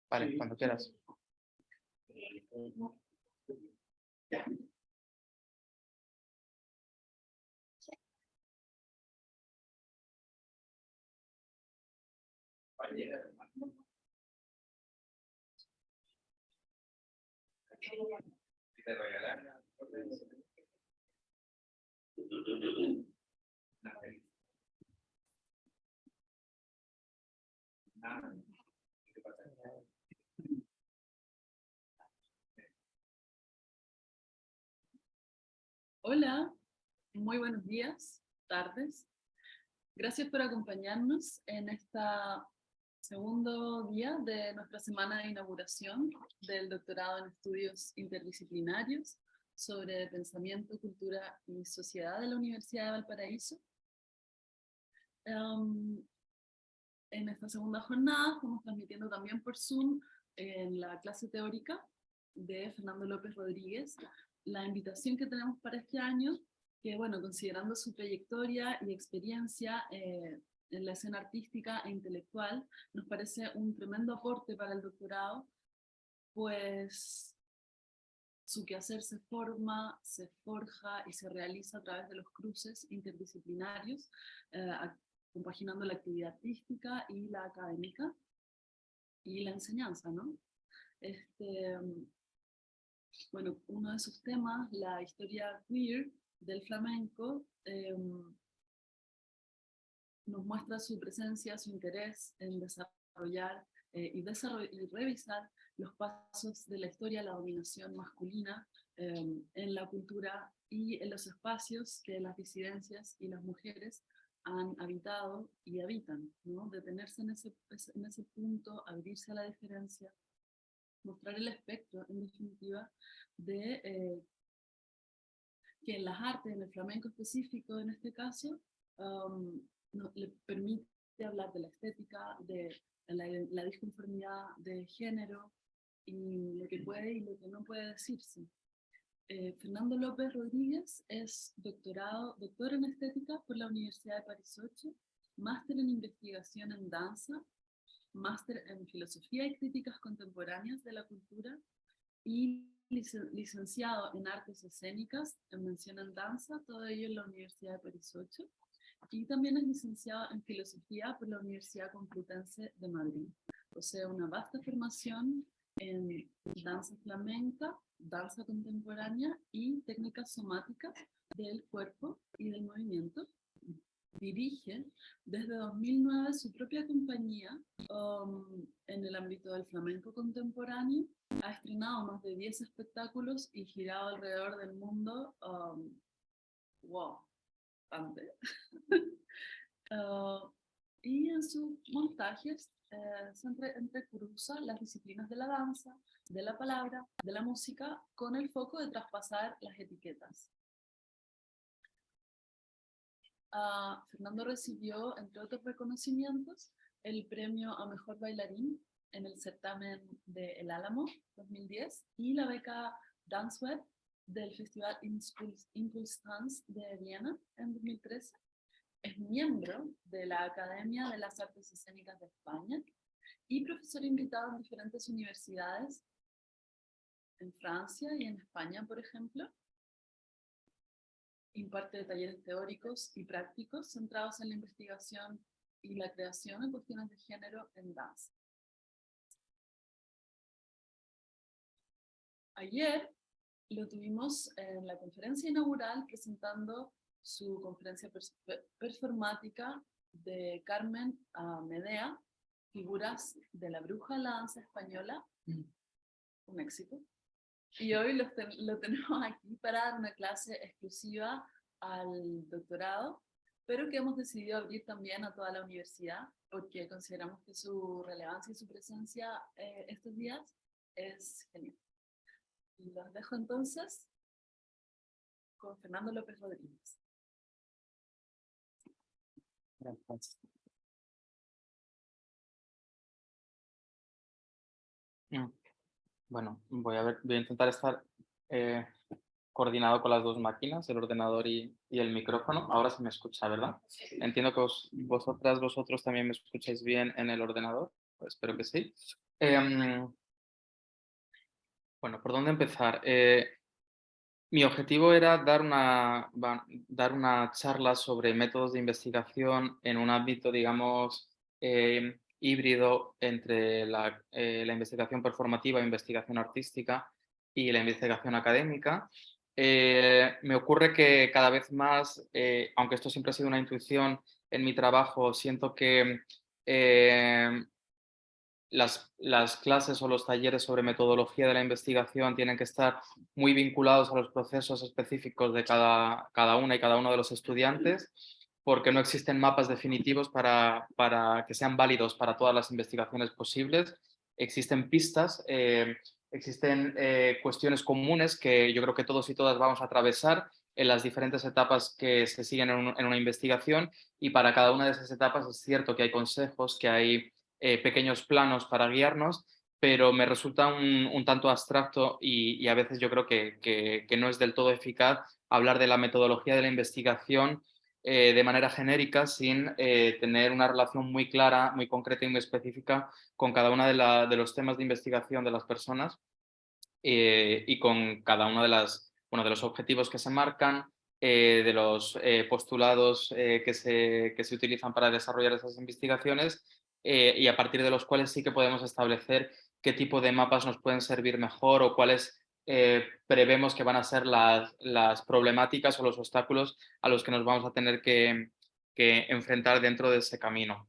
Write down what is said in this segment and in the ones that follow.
Vale, cuando quieras. Hola, muy buenos días, tardes. Gracias por acompañarnos en esta segundo día de nuestra semana de inauguración del doctorado en estudios interdisciplinarios sobre pensamiento, cultura y sociedad de la Universidad de Valparaíso. En esta segunda jornada estamos transmitiendo también por Zoom en la clase teórica de Fernando López Rodríguez, la invitación que tenemos para este año, que bueno, considerando su trayectoria y experiencia en la escena artística e intelectual, nos parece un tremendo aporte para el doctorado, pues su quehacer se forma, se forja y se realiza a través de los cruces interdisciplinarios, compaginando la actividad artística y la académica y la enseñanza, ¿no? Bueno, uno de sus temas, la historia queer del flamenco, nos muestra su presencia, su interés en desarrollar y revisar los pasos de la historia, la dominación masculina en la cultura y en los espacios que las disidencias y las mujeres han habitado y habitan, ¿no? Detenerse en ese punto, abrirse a la diferencia, mostrar el espectro, en definitiva, de que en las artes, en el flamenco específico en este caso, le permite hablar de la estética, de la disconformidad de género, y lo que puede y lo que no puede decirse. Fernando López Rodríguez es doctor en estética por la Universidad de París 8, máster en investigación en danza, máster en filosofía y críticas contemporáneas de la cultura y licenciado en artes escénicas, en mención en danza, todo ello en la Universidad de París 8, y también es licenciado en filosofía por la Universidad Complutense de Madrid. O sea, una vasta formación en danza flamenca, danza contemporánea y técnicas somáticas del cuerpo y del movimiento. Dirige desde 2009 su propia compañía en el ámbito del flamenco contemporáneo. Ha estrenado más de 10 espectáculos y girado alrededor del mundo. Wow, bastante. Y en sus montajes se entrecruza las disciplinas de la danza, de la palabra, de la música, con el foco de traspasar las etiquetas. Fernando recibió, entre otros reconocimientos, el premio a Mejor Bailarín en el certamen de El Álamo 2010 y la beca DanceWeb del Festival Impulse Dance de Viena en 2013. Es miembro de la Academia de las Artes Escénicas de España y profesor invitado en diferentes universidades en Francia y en España, por ejemplo. Imparte talleres teóricos y prácticos centrados en la investigación y la creación en cuestiones de género en danza. Ayer lo tuvimos en la conferencia inaugural presentando su conferencia performática de Carmen Medea, Figuras de la Bruja en la Danza Española, un éxito. Y hoy lo tenemos aquí para dar una clase exclusiva al doctorado, pero que hemos decidido abrir también a toda la universidad, porque consideramos que su relevancia y su presencia estos días es genial. Y los dejo entonces con Fernando López Rodríguez. Gracias. Bueno, voy a intentar estar coordinado con las dos máquinas, el ordenador y el micrófono. Ahora se me escucha, ¿verdad? Entiendo que vosotros también me escucháis bien en el ordenador. Pues espero que sí. Bueno, ¿por dónde empezar? Mi objetivo era dar una charla sobre métodos de investigación en un ámbito, digamos, híbrido entre la investigación performativa, investigación artística y la investigación académica. Me ocurre que cada vez más, aunque esto siempre ha sido una intuición en mi trabajo, siento que eh, las clases o los talleres sobre metodología de la investigación tienen que estar muy vinculados a los procesos específicos de cada una y cada uno de los estudiantes, porque no existen mapas definitivos para que sean válidos para todas las investigaciones posibles. Existen pistas, existen cuestiones comunes que yo creo que todos y todas vamos a atravesar en las diferentes etapas que se siguen en una investigación, y para cada una de esas etapas es cierto que hay consejos, que hay pequeños planos para guiarnos, pero me resulta un tanto abstracto y a veces yo creo que no es del todo eficaz hablar de la metodología de la investigación de manera genérica sin tener una relación muy clara, muy concreta y muy específica con cada uno de los temas de investigación de las personas y con cada uno de los objetivos que se marcan, de los postulados que se utilizan para desarrollar esas investigaciones y a partir de los cuales sí que podemos establecer qué tipo de mapas nos pueden servir mejor o cuáles prevemos que van a ser las problemáticas o los obstáculos a los que nos vamos a tener que enfrentar dentro de ese camino.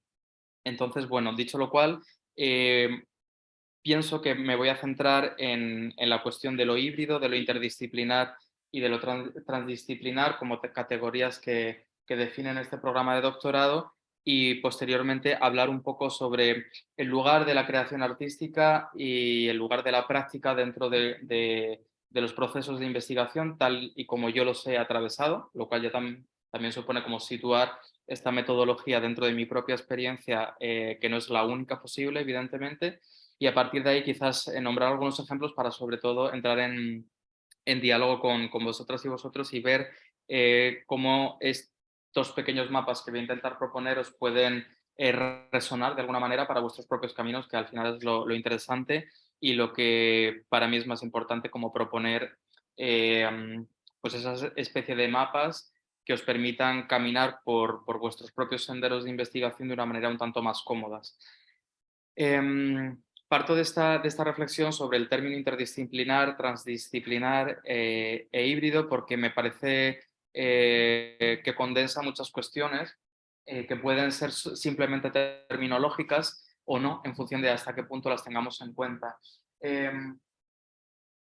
Entonces, bueno, dicho lo cual, pienso que me voy a centrar en la cuestión de lo híbrido, de lo interdisciplinar y de lo transdisciplinar como categorías que definen este programa de doctorado, y posteriormente hablar un poco sobre el lugar de la creación artística y el lugar de la práctica dentro de los procesos de investigación tal y como yo los he atravesado, lo cual ya también supone como situar esta metodología dentro de mi propia experiencia, que no es la única posible, evidentemente, y a partir de ahí quizás nombrar algunos ejemplos para sobre todo entrar en diálogo con vosotras y vosotros y ver cómo estos pequeños mapas que voy a intentar proponeros pueden resonar de alguna manera para vuestros propios caminos, que al final es lo interesante y lo que para mí es más importante, como proponer pues esa especie de mapas que os permitan caminar por vuestros propios senderos de investigación de una manera un tanto más cómodas. Parto de esta reflexión sobre el término interdisciplinar, transdisciplinar e híbrido porque me parece que condensa muchas cuestiones que pueden ser simplemente terminológicas o no, en función de hasta qué punto las tengamos en cuenta.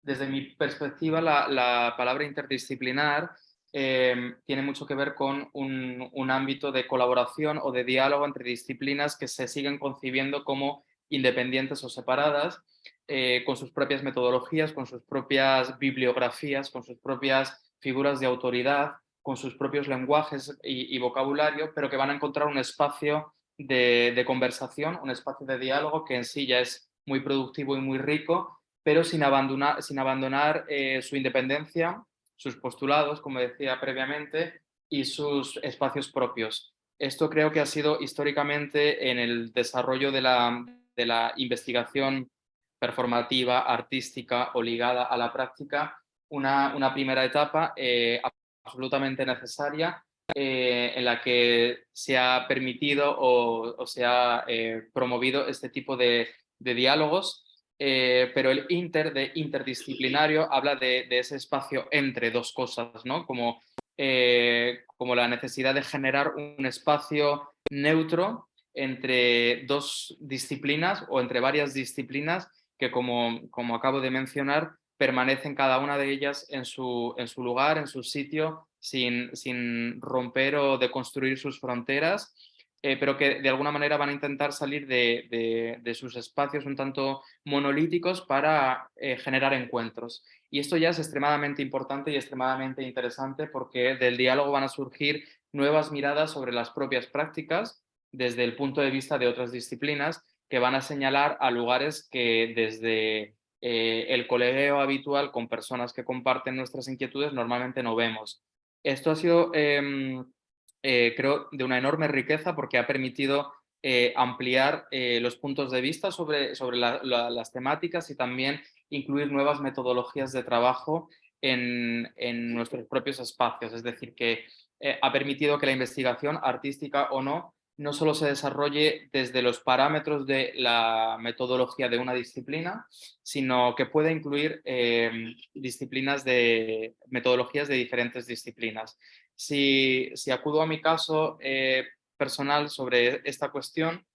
Desde mi perspectiva, la palabra interdisciplinar tiene mucho que ver con un ámbito de colaboración o de diálogo entre disciplinas que se siguen concibiendo como independientes o separadas, con sus propias metodologías, con sus propias bibliografías, con sus propias figuras de autoridad, con sus propios lenguajes y vocabulario, pero que van a encontrar un espacio de conversación, un espacio de diálogo que en sí ya es muy productivo y muy rico, pero sin abandonar su independencia, sus postulados, como decía previamente, y sus espacios propios. Esto creo que ha sido históricamente en el desarrollo de la investigación performativa, artística o ligada a la práctica, una primera etapa absolutamente necesaria, en la que se ha permitido o se ha promovido este tipo de diálogos, pero el de interdisciplinario habla de ese espacio entre dos cosas, ¿no? Como la necesidad de generar un espacio neutro entre dos disciplinas o entre varias disciplinas que, como acabo de mencionar, permanecen cada una de ellas en su lugar, en su sitio, sin romper o deconstruir sus fronteras, pero que de alguna manera van a intentar salir de sus espacios un tanto monolíticos para generar encuentros. Y esto ya es extremadamente importante y extremadamente interesante porque del diálogo van a surgir nuevas miradas sobre las propias prácticas desde el punto de vista de otras disciplinas, que van a señalar a lugares que el colegueo habitual con personas que comparten nuestras inquietudes normalmente no vemos. Esto ha sido, creo, de una enorme riqueza porque ha permitido ampliar los puntos de vista sobre las temáticas y también incluir nuevas metodologías de trabajo en nuestros propios espacios. Es decir, que ha permitido que la investigación, artística o no, no solo se desarrolle desde los parámetros de la metodología de una disciplina, sino que pueda incluir metodologías de diferentes disciplinas. Si acudo a mi caso personal sobre esta cuestión,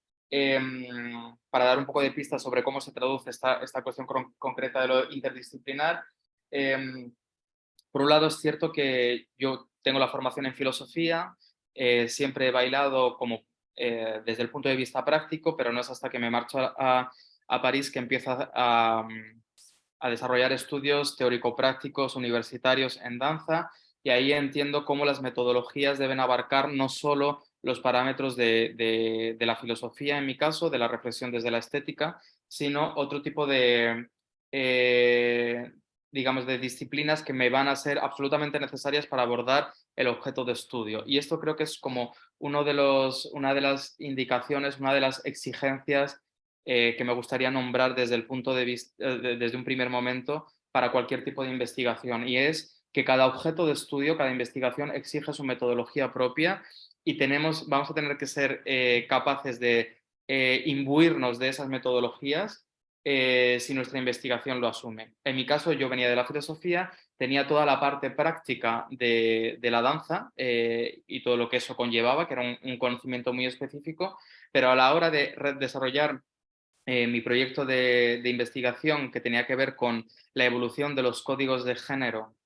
para dar un poco de pistas sobre cómo se traduce esta cuestión concreta de lo interdisciplinar, por un lado es cierto que yo tengo la formación en filosofía, siempre he bailado desde el punto de vista práctico, pero no es hasta que me marcho a París que empiezo a desarrollar estudios teórico-prácticos universitarios en danza, y ahí entiendo cómo las metodologías deben abarcar no solo los parámetros de la filosofía, en mi caso, de la reflexión desde la estética, sino otro tipo eh, digamos, de disciplinas que me van a ser absolutamente necesarias para abordar el objeto de estudio. Y esto creo que es como una de las indicaciones, una de las exigencias que me gustaría nombrar desde el punto de vista, desde un primer momento para cualquier tipo de investigación, y es que cada objeto de estudio, cada investigación exige su metodología propia y vamos a tener que ser capaces de imbuirnos de esas metodologías si nuestra investigación lo asume. En mi caso, yo venía de la filosofía, tenía toda la parte práctica de la danza y todo lo que eso conllevaba, que era un conocimiento muy específico, pero a la hora de desarrollar mi proyecto de investigación que tenía que ver con la evolución de los códigos de género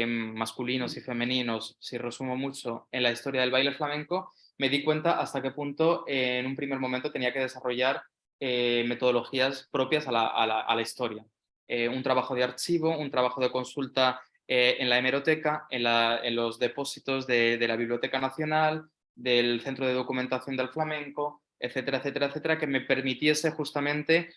masculinos y femeninos, si resumo mucho, en la historia del baile flamenco, me di cuenta hasta qué punto en un primer momento tenía que desarrollar metodologías propias a la historia. Un trabajo de archivo, un trabajo de consulta en la hemeroteca, en los depósitos de la Biblioteca Nacional, del Centro de Documentación del Flamenco, etcétera, etcétera, etcétera, que me permitiese justamente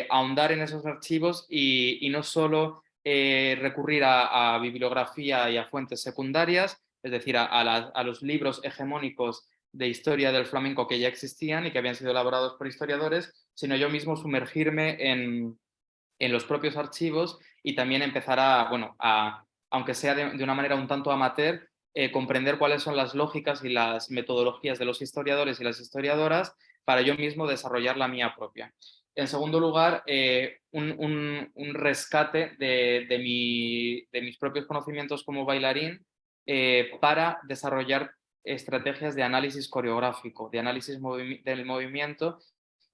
ahondar en esos archivos y no solo recurrir a bibliografía y a fuentes secundarias, es decir, a los libros hegemónicos de historia del flamenco que ya existían y que habían sido elaborados por historiadores, sino yo mismo sumergirme en los propios archivos y también empezar aunque sea de una manera un tanto amateur, comprender cuáles son las lógicas y las metodologías de los historiadores y las historiadoras para yo mismo desarrollar la mía propia. En segundo lugar, un rescate de mis propios conocimientos como bailarín para desarrollar estrategias de análisis coreográfico, de análisis del movimiento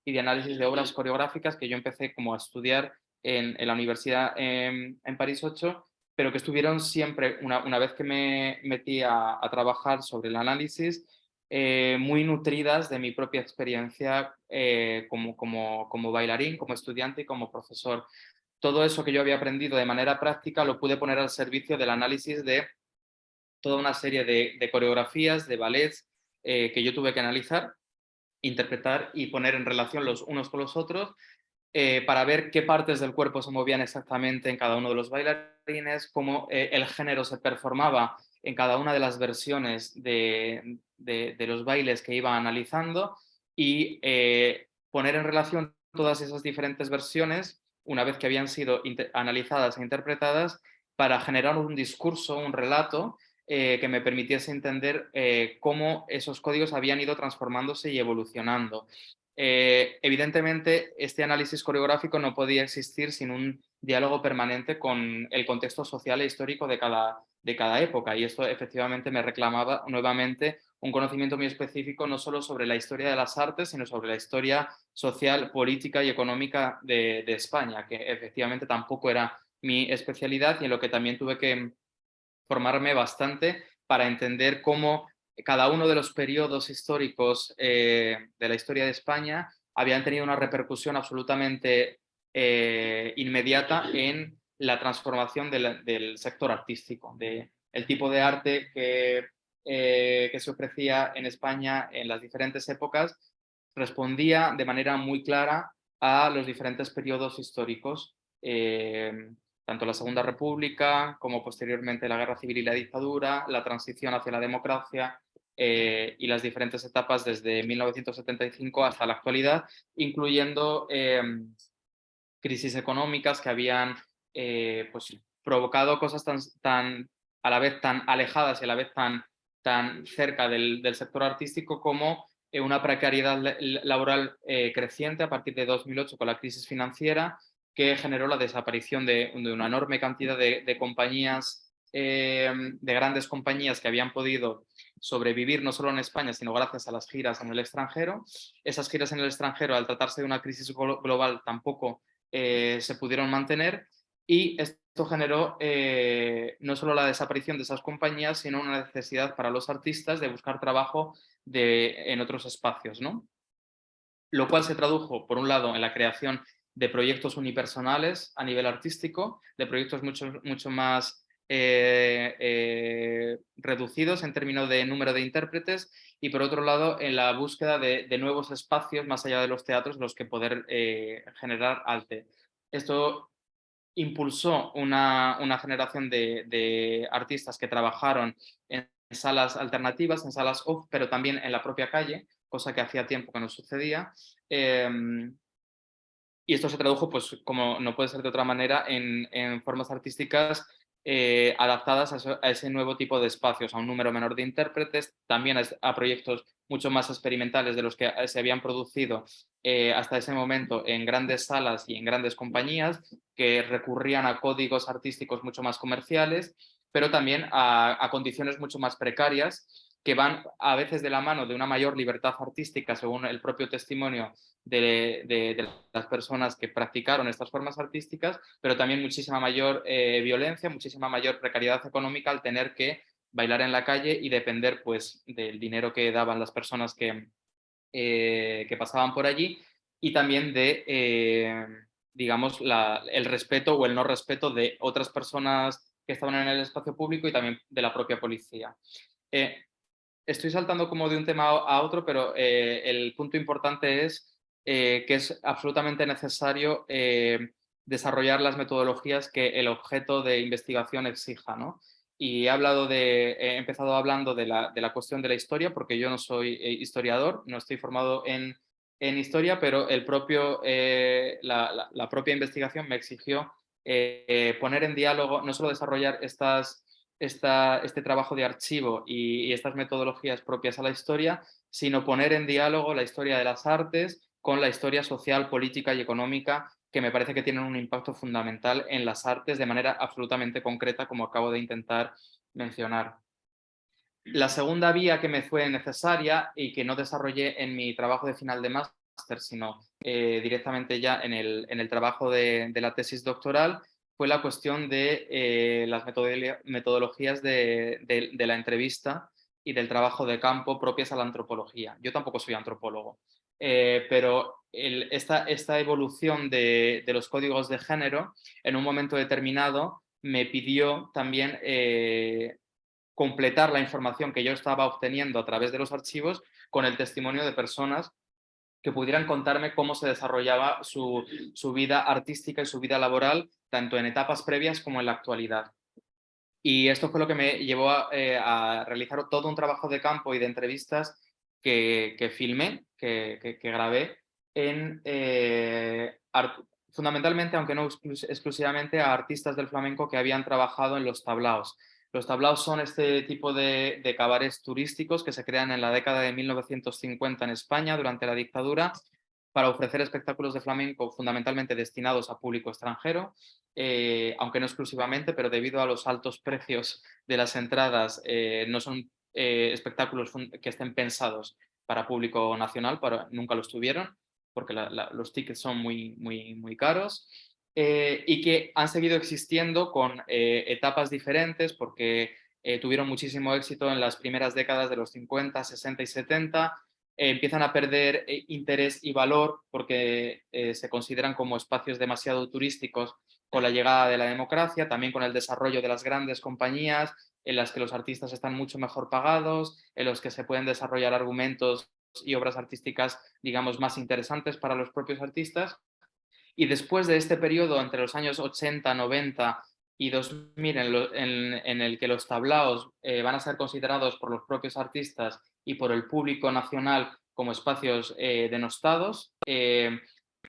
y de análisis de obras coreográficas que yo empecé como a estudiar en la universidad en París 8, pero que estuvieron siempre, una vez que me metí a trabajar sobre el análisis, muy nutridas de mi propia experiencia como bailarín, como estudiante y como profesor. Todo eso que yo había aprendido de manera práctica lo pude poner al servicio del análisis de toda una serie de coreografías, de ballets que yo tuve que analizar, interpretar y poner en relación los unos con los otros para ver qué partes del cuerpo se movían exactamente en cada uno de los bailarines, cómo el género se performaba en cada una de las versiones de los bailes que iba analizando y poner en relación todas esas diferentes versiones una vez que habían sido analizadas e interpretadas para generar un discurso, un relato que me permitiese entender cómo esos códigos habían ido transformándose y evolucionando. Evidentemente, este análisis coreográfico no podía existir sin un diálogo permanente con el contexto social e histórico de cada época, y esto efectivamente me reclamaba nuevamente un conocimiento muy específico no solo sobre la historia de las artes, sino sobre la historia social, política y económica de España, que efectivamente tampoco era mi especialidad y en lo que también tuve que formarme bastante para entender cómo cada uno de los periodos históricos de la historia de España habían tenido una repercusión absolutamente inmediata en la transformación del sector artístico, del tipo de arte que se ofrecía en España en las diferentes épocas, respondía de manera muy clara a los diferentes periodos históricos tanto la Segunda República como posteriormente la Guerra Civil y la dictadura, la transición hacia la democracia y las diferentes etapas desde 1975 hasta la actualidad, incluyendo crisis económicas que habían pues, provocado cosas a la vez tan alejadas y a la vez tan cerca del sector artístico como una precariedad laboral creciente a partir de 2008 con la crisis financiera que generó la desaparición de una enorme cantidad de compañías, de grandes compañías que habían podido sobrevivir no solo en España, sino gracias a las giras en el extranjero. Esas giras en el extranjero, al tratarse de una crisis global, tampoco se pudieron mantener y esto generó no solo la desaparición de esas compañías, sino una necesidad para los artistas de buscar trabajo en otros espacios, ¿no? Lo cual se tradujo, por un lado, en la creación de proyectos unipersonales a nivel artístico, de proyectos mucho más reducidos en términos de número de intérpretes y, por otro lado, en la búsqueda de nuevos espacios más allá de los teatros en los que poder generar arte. Esto impulsó una generación de artistas que trabajaron en salas alternativas, en salas off, pero también en la propia calle, cosa que hacía tiempo que no sucedía. Y esto se tradujo, pues, como no puede ser de otra manera, en formas artísticas adaptadas a ese nuevo tipo de espacios, a un número menor de intérpretes, también a proyectos mucho más experimentales de los que se habían producido hasta ese momento en grandes salas y en grandes compañías que recurrían a códigos artísticos mucho más comerciales, pero también a condiciones mucho más precarias que van a veces de la mano de una mayor libertad artística, según el propio testimonio de las personas que practicaron estas formas artísticas, pero también muchísima mayor violencia, muchísima mayor precariedad económica al tener que bailar en la calle y depender pues, del dinero que daban las personas que pasaban por allí y también de, digamos, el respeto o el no respeto de otras personas que estaban en el espacio público y también de la propia policía. Estoy saltando como de un tema a otro, pero el punto importante es que es absolutamente necesario desarrollar las metodologías que el objeto de investigación exija, ¿no? Y he empezado hablando de la cuestión de la historia, porque yo no soy historiador, no estoy formado en historia, pero la propia investigación me exigió poner en diálogo, no solo desarrollar este trabajo de archivo y estas metodologías propias a la historia, sino poner en diálogo la historia de las artes con la historia social, política y económica, que me parece que tienen un impacto fundamental en las artes de manera absolutamente concreta, como acabo de intentar mencionar. La segunda vía que me fue necesaria y que no desarrollé en mi trabajo de final de máster, sino directamente ya en el trabajo de la tesis doctoral, fue la cuestión de las metodologías de la entrevista y del trabajo de campo propias a la antropología. Yo tampoco soy antropólogo, pero esta evolución de los códigos de género en un momento determinado me pidió también completar la información que yo estaba obteniendo a través de los archivos con el testimonio de personas que pudieran contarme cómo se desarrollaba su vida artística y su vida laboral, tanto en etapas previas como en la actualidad. Y esto fue lo que me llevó a realizar todo un trabajo de campo y de entrevistas que filmé, que grabé, en, fundamentalmente, aunque no exclusivamente, a artistas del flamenco que habían trabajado en los tablaos. Los tablaos son este tipo de cabarets turísticos que se crean en la década de 1950 en España durante la dictadura para ofrecer espectáculos de flamenco fundamentalmente destinados a público extranjero, aunque no exclusivamente, pero debido a los altos precios de las entradas, no son espectáculos que estén pensados para público nacional, nunca lo estuvieron, porque los tickets son muy caros, y que han seguido existiendo con etapas diferentes, porque tuvieron muchísimo éxito en las primeras décadas de los 50, 60 y 70, empiezan a perder interés y valor porque se consideran como espacios demasiado turísticos con la llegada de la democracia, también con el desarrollo de las grandes compañías en las que los artistas están mucho mejor pagados, en los que se pueden desarrollar argumentos y obras artísticas, digamos, más interesantes para los propios artistas. Y después de este periodo, entre los años 80, 90 y 2000, en el que los tablaos van a ser considerados por los propios artistas y por el público nacional como espacios denostados,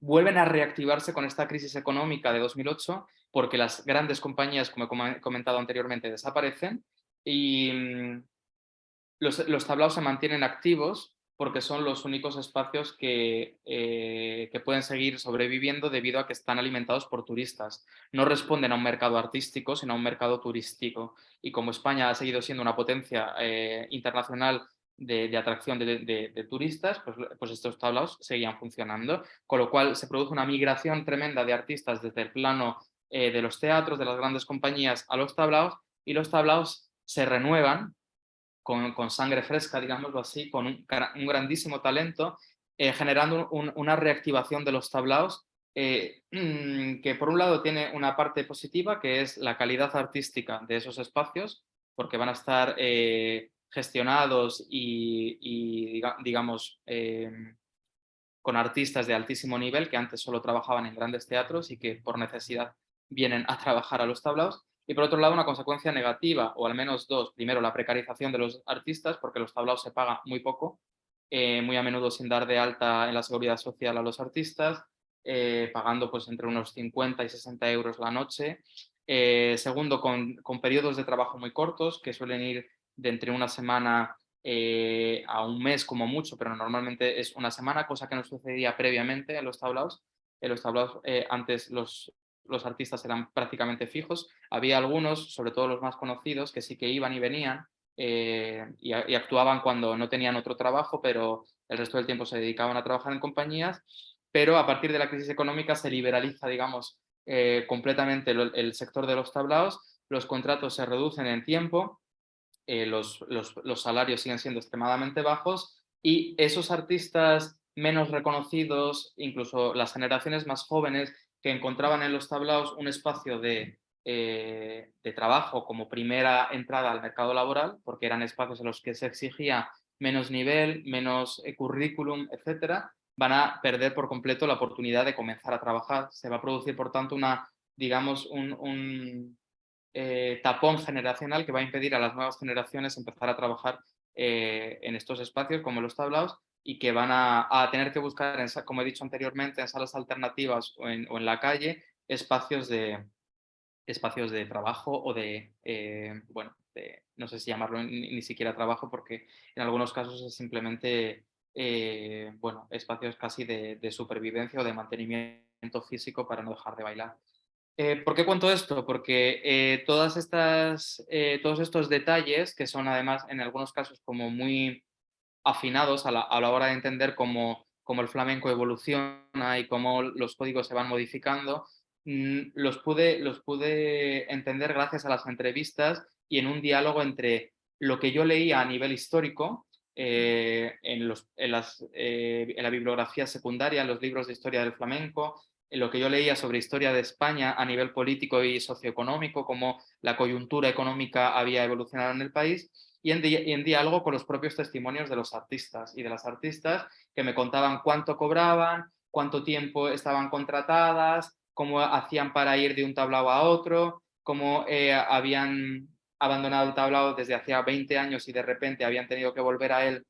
vuelven a reactivarse con esta crisis económica de 2008 porque las grandes compañías, como he comentado anteriormente, desaparecen y los tablaos se mantienen activos porque son los únicos espacios que pueden seguir sobreviviendo debido a que están alimentados por turistas. No responden a un mercado artístico, sino a un mercado turístico. Y como España ha seguido siendo una potencia internacional de atracción de turistas, pues estos tablaos seguían funcionando. Con lo cual se produce una migración tremenda de artistas desde el plano de los teatros, de las grandes compañías, a los tablaos, y los tablaos se renuevan con sangre fresca, digámoslo así, con un grandísimo talento, generando una reactivación de los tablaos que por un lado tiene una parte positiva, que es la calidad artística de esos espacios, porque van a estar gestionados y digamos, con artistas de altísimo nivel que antes solo trabajaban en grandes teatros y que por necesidad vienen a trabajar a los tablaos. Y por otro lado, una consecuencia negativa, o al menos dos. Primero, la precarización de los artistas, porque los tablaos se paga muy poco, muy a menudo sin dar de alta en la seguridad social a los artistas, pagando pues entre unos 50 y 60 euros la noche. Segundo, con periodos de trabajo muy cortos, que suelen ir de entre una semana a un mes como mucho, pero normalmente es una semana, cosa que no sucedía previamente en los tablaos. En los tablaos antes los artistas eran prácticamente fijos. Había algunos, sobre todo los más conocidos, que sí que iban y venían y actuaban cuando no tenían otro trabajo, pero el resto del tiempo se dedicaban a trabajar en compañías. Pero a partir de la crisis económica se liberaliza, digamos, completamente el sector de los tablaos, los contratos se reducen en tiempo, los salarios siguen siendo extremadamente bajos y esos artistas menos reconocidos, incluso las generaciones más jóvenes que encontraban en los tablaos un espacio de trabajo como primera entrada al mercado laboral, porque eran espacios en los que se exigía menos nivel, menos currículum, etcétera, van a perder por completo la oportunidad de comenzar a trabajar. Se va a producir, por tanto, digamos, un tapón generacional que va a impedir a las nuevas generaciones empezar a trabajar en estos espacios como los tablaos y que van a tener que buscar, como he dicho anteriormente, en salas alternativas o en la calle espacios de trabajo o bueno, no sé si llamarlo ni siquiera trabajo porque en algunos casos es simplemente, bueno, espacios casi de supervivencia o de mantenimiento físico para no dejar de bailar. ¿Por qué cuento esto? Porque todos estos detalles, que son además en algunos casos como muy afinados a la hora de entender cómo el flamenco evoluciona y cómo los códigos se van modificando, los pude entender gracias a las entrevistas y en un diálogo entre lo que yo leía a nivel histórico, en la bibliografía secundaria, en los libros de historia del flamenco, en lo que yo leía sobre historia de España a nivel político y socioeconómico, cómo la coyuntura económica había evolucionado en el país, y en diálogo con los propios testimonios de los artistas y de las artistas que me contaban cuánto cobraban, cuánto tiempo estaban contratadas, cómo hacían para ir de un tablao a otro, cómo habían abandonado el tablao desde hacía 20 años y de repente habían tenido que volver a él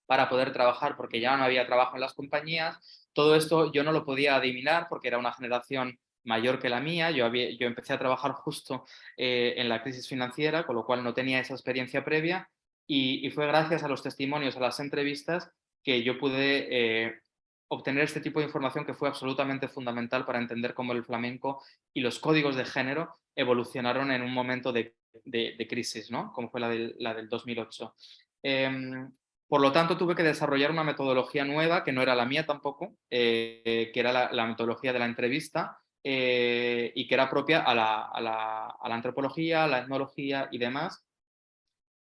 para poder trabajar porque ya no había trabajo en las compañías. Todo esto yo no lo podía adivinar porque era una generación mayor que la mía. Yo empecé a trabajar justo en la crisis financiera, con lo cual no tenía esa experiencia previa y fue gracias a los testimonios, a las entrevistas, que yo pude obtener este tipo de información que fue absolutamente fundamental para entender cómo el flamenco y los códigos de género evolucionaron en un momento de crisis, ¿no? Como fue la del 2008. Por lo tanto, tuve que desarrollar una metodología nueva, que no era la mía tampoco, que era la metodología de la entrevista y que era propia a la antropología, a la etnología y demás.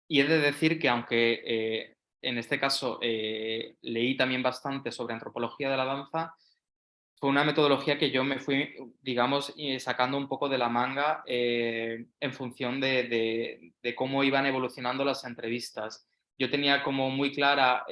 Y he de decir que aunque en este caso leí también bastante sobre antropología de la danza, fue una metodología que yo me fui, digamos, sacando un poco de la manga en función de cómo iban evolucionando las entrevistas. Yo tenía como muy clara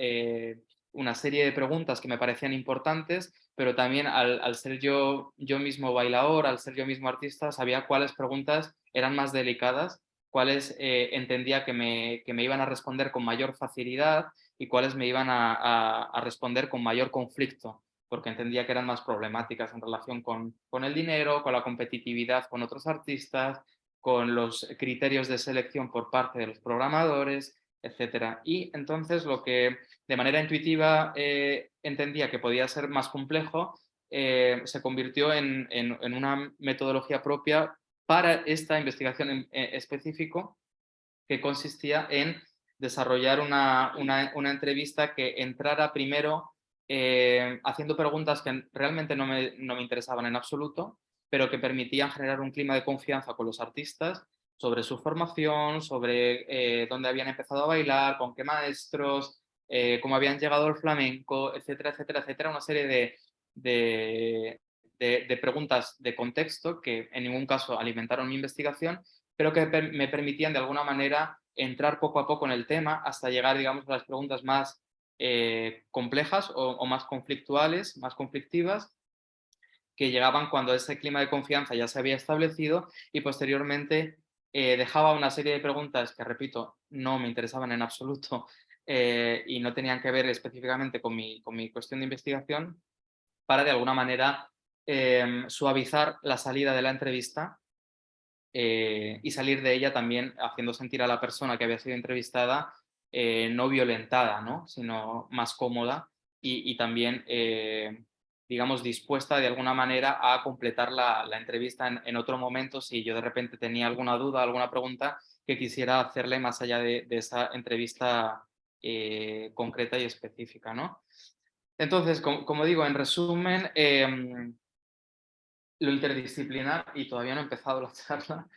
una serie de preguntas que me parecían importantes, pero también al ser yo mismo bailaor, al ser yo mismo artista, sabía cuáles preguntas eran más delicadas, cuáles entendía que me iban a responder con mayor facilidad y cuáles me iban a responder con mayor conflicto, porque entendía que eran más problemáticas en relación con el dinero, con la competitividad con otros artistas, con los criterios de selección por parte de los programadores, etcétera. Y entonces lo que de manera intuitiva entendía que podía ser más complejo, se convirtió en una metodología propia para esta investigación en específico, que consistía en desarrollar una entrevista que entrara primero haciendo preguntas que realmente no me interesaban en absoluto, pero que permitían generar un clima de confianza con los artistas sobre su formación, sobre dónde habían empezado a bailar, con qué maestros, cómo habían llegado al flamenco, etcétera, etcétera, etcétera. Una serie de, de preguntas de contexto que en ningún caso alimentaron mi investigación, pero que me permitían de alguna manera entrar poco a poco en el tema hasta llegar, digamos, a las preguntas más complejas o más conflictuales, más conflictivas, que llegaban cuando ese clima de confianza ya se había establecido y posteriormente dejaba una serie de preguntas que, repito, no me interesaban en absoluto y no tenían que ver específicamente con mi cuestión de investigación, para de alguna manera suavizar la salida de la entrevista y salir de ella también haciendo sentir a la persona que había sido entrevistada no violentada, ¿no? Sino más cómoda y también, digamos, dispuesta de alguna manera a completar la entrevista en otro momento si yo de repente tenía alguna duda, alguna pregunta que quisiera hacerle más allá de esa entrevista concreta y específica, ¿no? Entonces, como digo, en resumen, lo interdisciplinar, y todavía no he empezado la charla,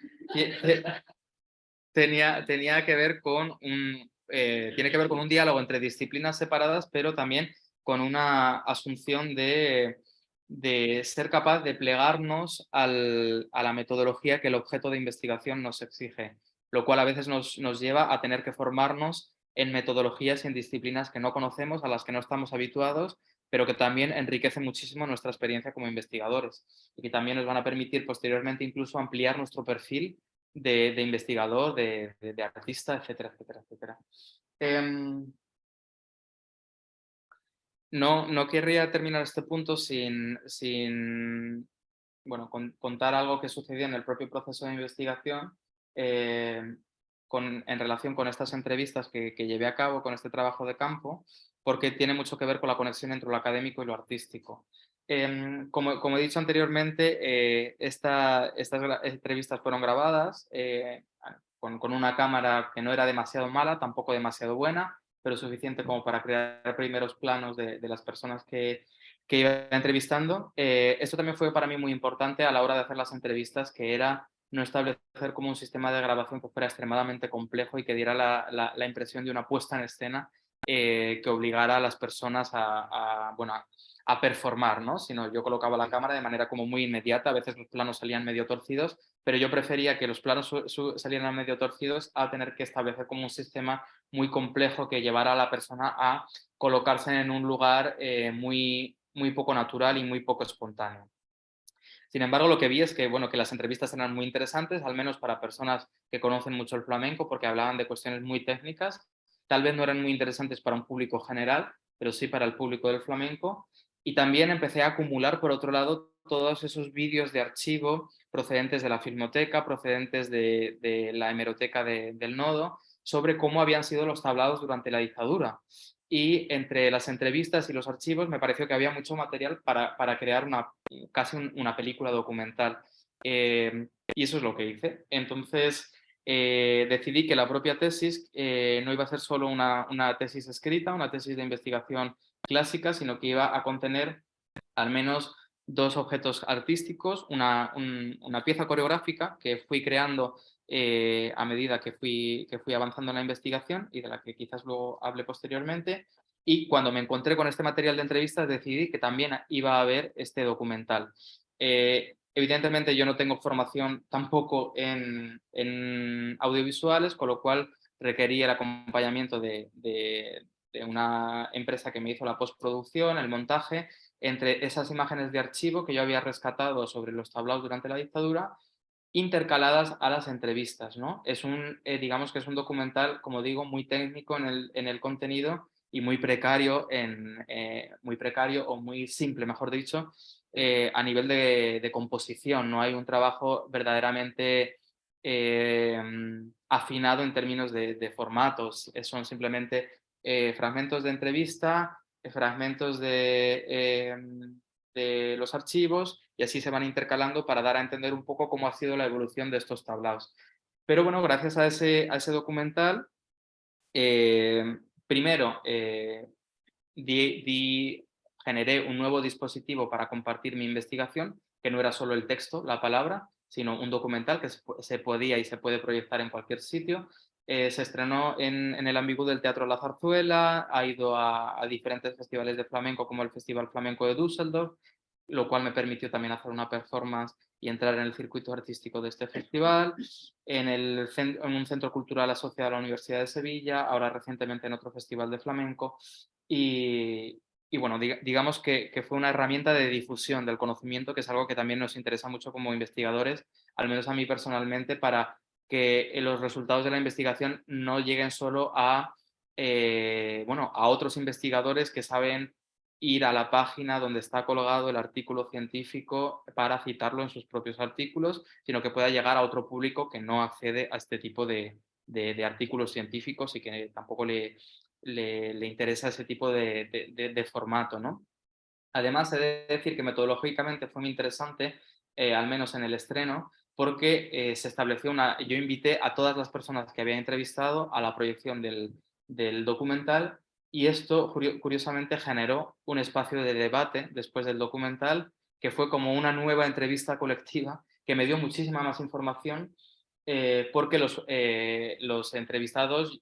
tenía que ver con tiene que ver con un diálogo entre disciplinas separadas, pero también con una asunción de ser capaz de plegarnos a la metodología que el objeto de investigación nos exige, lo cual a veces nos lleva a tener que formarnos en metodologías y en disciplinas que no conocemos, a las que no estamos habituados, pero que también enriquecen muchísimo nuestra experiencia como investigadores y que también nos van a permitir posteriormente incluso ampliar nuestro perfil de investigador, de artista, etcétera, etcétera, etcétera. No querría terminar este punto sin bueno, contar algo que sucedió en el propio proceso de investigación en relación con estas entrevistas que llevé a cabo, con este trabajo de campo, porque tiene mucho que ver con la conexión entre lo académico y lo artístico. Como he dicho anteriormente, estas entrevistas fueron grabadas con una cámara que no era demasiado mala, tampoco demasiado buena, pero suficiente como para crear primeros planos de las personas que iba entrevistando. Esto también fue para mí muy importante a la hora de hacer las entrevistas, que era no establecer como un sistema de grabación que fuera extremadamente complejo y que diera la impresión de una puesta en escena que obligara a las personas bueno, a performar, ¿no? Sino yo colocaba la cámara de manera como muy inmediata, a veces los planos salían medio torcidos, pero yo prefería que los planos salieran medio torcidos a tener que establecer como un sistema muy complejo que llevara a la persona a colocarse en un lugar muy poco natural y muy poco espontáneo. Sin embargo, lo que vi es que, bueno, que las entrevistas eran muy interesantes, al menos para personas que conocen mucho el flamenco, porque hablaban de cuestiones muy técnicas. Tal vez no eran muy interesantes para un público general, pero sí para el público del flamenco. Y también empecé a acumular, por otro lado, todos esos vídeos de archivo procedentes de la Filmoteca, procedentes de la hemeroteca del Nodo, sobre cómo habían sido los tablados durante la dictadura. Y entre las entrevistas y los archivos me pareció que había mucho material para crear casi una película documental. Y eso es lo que hice. Entonces decidí que la propia tesis no iba a ser solo una tesis escrita, una tesis de investigación clásica, sino que iba a contener al menos dos objetos artísticos, una pieza coreográfica que fui creando a medida que fui avanzando en la investigación y de la que quizás luego hable posteriormente. Y cuando me encontré con este material de entrevistas decidí que también iba a haber este documental. Evidentemente yo no tengo formación tampoco en audiovisuales, con lo cual requería el acompañamiento de de una empresa que me hizo la postproducción, el montaje, entre esas imágenes de archivo que yo había rescatado sobre los tablaos durante la dictadura, intercaladas a las entrevistas, ¿no? Digamos que es un documental, como digo, muy técnico en el contenido y muy precario o muy simple, mejor dicho, a nivel de composición. No hay un trabajo verdaderamente afinado en términos de formatos. Son simplemente fragmentos de entrevista, fragmentos de los archivos y así se van intercalando para dar a entender un poco cómo ha sido la evolución de estos tablaos. Pero bueno, gracias a ese documental, primero generé un nuevo dispositivo para compartir mi investigación, que no era solo el texto, la palabra, sino un documental que se podía y se puede proyectar en cualquier sitio. Se estrenó en el Ambigu del Teatro La Zarzuela, ha ido a diferentes festivales de flamenco como el Festival Flamenco de Düsseldorf, lo cual me permitió también hacer una performance y entrar en el circuito artístico de este festival, en un centro cultural asociado a la Universidad de Sevilla, ahora recientemente en otro festival de flamenco, y bueno, digamos que fue una herramienta de difusión del conocimiento, que es algo que también nos interesa mucho como investigadores, al menos a mí personalmente, para que los resultados de la investigación no lleguen solo bueno, a otros investigadores que saben ir a la página donde está colgado el artículo científico para citarlo en sus propios artículos, sino que pueda llegar a otro público que no accede a este tipo de artículos científicos y que tampoco le interesa ese tipo de formato, ¿no? Además, he de decir que metodológicamente fue muy interesante, al menos en el estreno, porque yo invité a todas las personas que había entrevistado a la proyección del documental y esto curiosamente generó un espacio de debate después del documental que fue como una nueva entrevista colectiva que me dio muchísima más información porque los entrevistados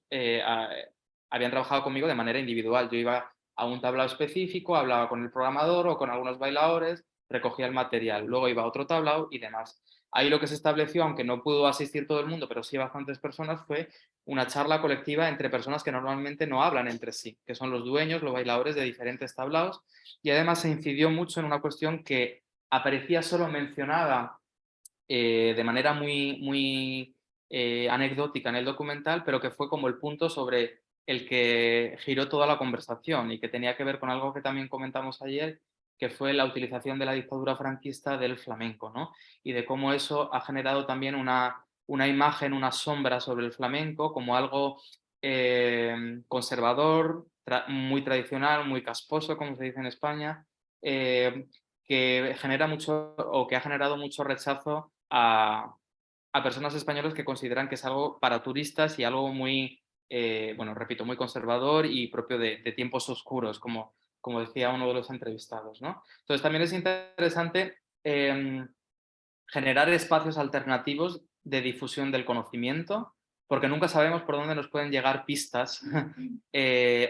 habían trabajado conmigo de manera individual. Yo iba a un tablao específico, hablaba con el programador o con algunos bailadores, recogía el material, luego iba a otro tablao y demás. Ahí lo que se estableció, aunque no pudo asistir todo el mundo, pero sí bastantes personas, fue una charla colectiva entre personas que normalmente no hablan entre sí, que son los dueños, los bailadores de diferentes tablaos, y además se incidió mucho en una cuestión que aparecía solo mencionada de manera muy anecdótica en el documental, pero que fue como el punto sobre el que giró toda la conversación y que tenía que ver con algo que también comentamos ayer, que fue la utilización de la dictadura franquista del flamenco, ¿no? Y de cómo eso ha generado también una imagen, una sombra sobre el flamenco como algo conservador, muy tradicional, muy casposo, como se dice en España, que genera mucho o que ha generado mucho rechazo a personas españolas que consideran que es algo para turistas y algo muy, bueno, repito, muy conservador y propio de tiempos oscuros, como decía uno de los entrevistados, ¿no? Entonces también es interesante generar espacios alternativos de difusión del conocimiento, porque nunca sabemos por dónde nos pueden llegar pistas,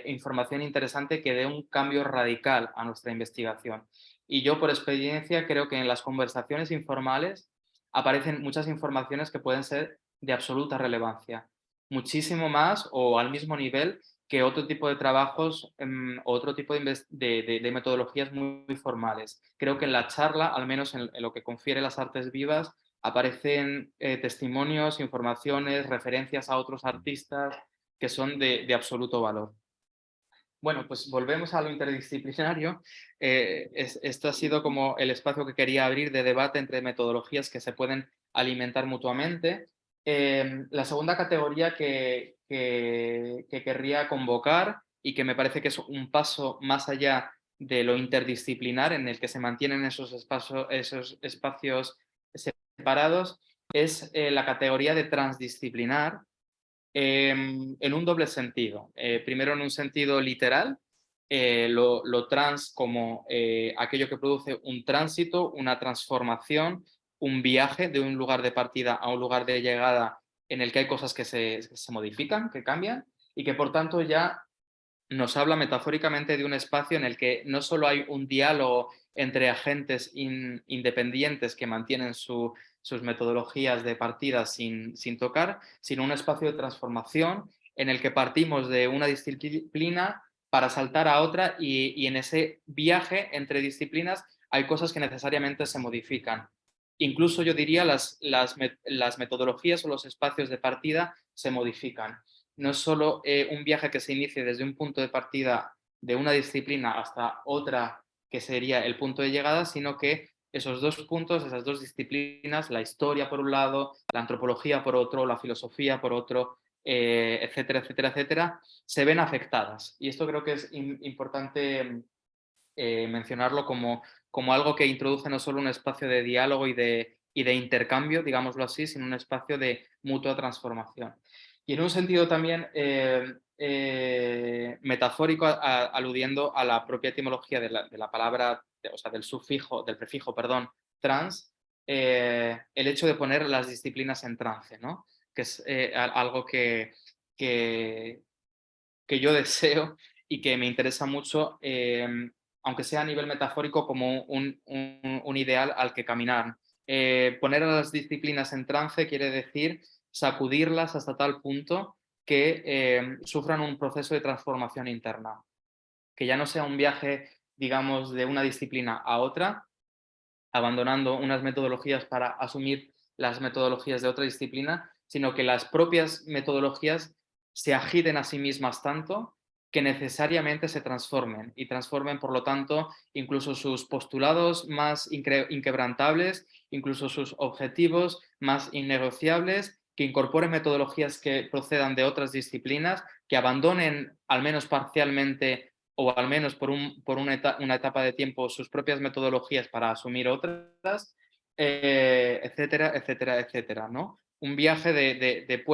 información interesante que dé un cambio radical a nuestra investigación. Y yo, por experiencia, creo que en las conversaciones informales aparecen muchas informaciones que pueden ser de absoluta relevancia, muchísimo más o al mismo nivel que otro tipo de trabajos, otro tipo de metodologías muy formales. Creo que en la charla, al menos en lo que confiere las artes vivas, aparecen testimonios, informaciones, referencias a otros artistas que son de absoluto valor. Bueno, pues volvemos a lo interdisciplinario. Esto ha sido como el espacio que quería abrir de debate entre metodologías que se pueden alimentar mutuamente. La segunda categoría que querría convocar y que me parece que es un paso más allá de lo interdisciplinar en el que se mantienen esos espacios separados es la categoría de transdisciplinar en un doble sentido. Primero, en un sentido literal, lo trans como aquello que produce un tránsito, una transformación, un viaje de un lugar de partida a un lugar de llegada en el que hay cosas que se modifican, que cambian, y que por tanto ya nos habla metafóricamente de un espacio en el que no solo hay un diálogo entre agentes independientes que mantienen sus metodologías de partida sin tocar, sino un espacio de transformación en el que partimos de una disciplina para saltar a otra y en ese viaje entre disciplinas hay cosas que necesariamente se modifican. Incluso yo diría las metodologías o los espacios de partida se modifican. No es solo un viaje que se inicie desde un punto de partida de una disciplina hasta otra que sería el punto de llegada, sino que esos dos puntos, esas dos disciplinas, la historia por un lado, la antropología por otro, la filosofía por otro, etcétera, etcétera, etcétera, se ven afectadas. Y esto creo que es importante mencionarlo como algo que introduce no solo un espacio de diálogo y de intercambio, digámoslo así, sino un espacio de mutua transformación. Y en un sentido también metafórico, aludiendo a la propia etimología de la palabra, o sea, del sufijo, del prefijo, perdón, trans, el hecho de poner las disciplinas en trance, ¿no? Que es algo que, que yo deseo y que me interesa mucho, aunque sea a nivel metafórico, como un ideal al que caminar. Poner a las disciplinas en trance quiere decir sacudirlas hasta tal punto que sufran un proceso de transformación interna. Que ya no sea un viaje, digamos, de una disciplina a otra, abandonando unas metodologías para asumir las metodologías de otra disciplina, sino que las propias metodologías se agiten a sí mismas tanto que necesariamente se transformen y transformen, por lo tanto, incluso sus postulados más inquebrantables, incluso sus objetivos más innegociables, que incorporen metodologías que procedan de otras disciplinas, que abandonen al menos parcialmente o al menos por una etapa de tiempo sus propias metodologías para asumir otras, etcétera, etcétera, etcétera, ¿no? Un viaje de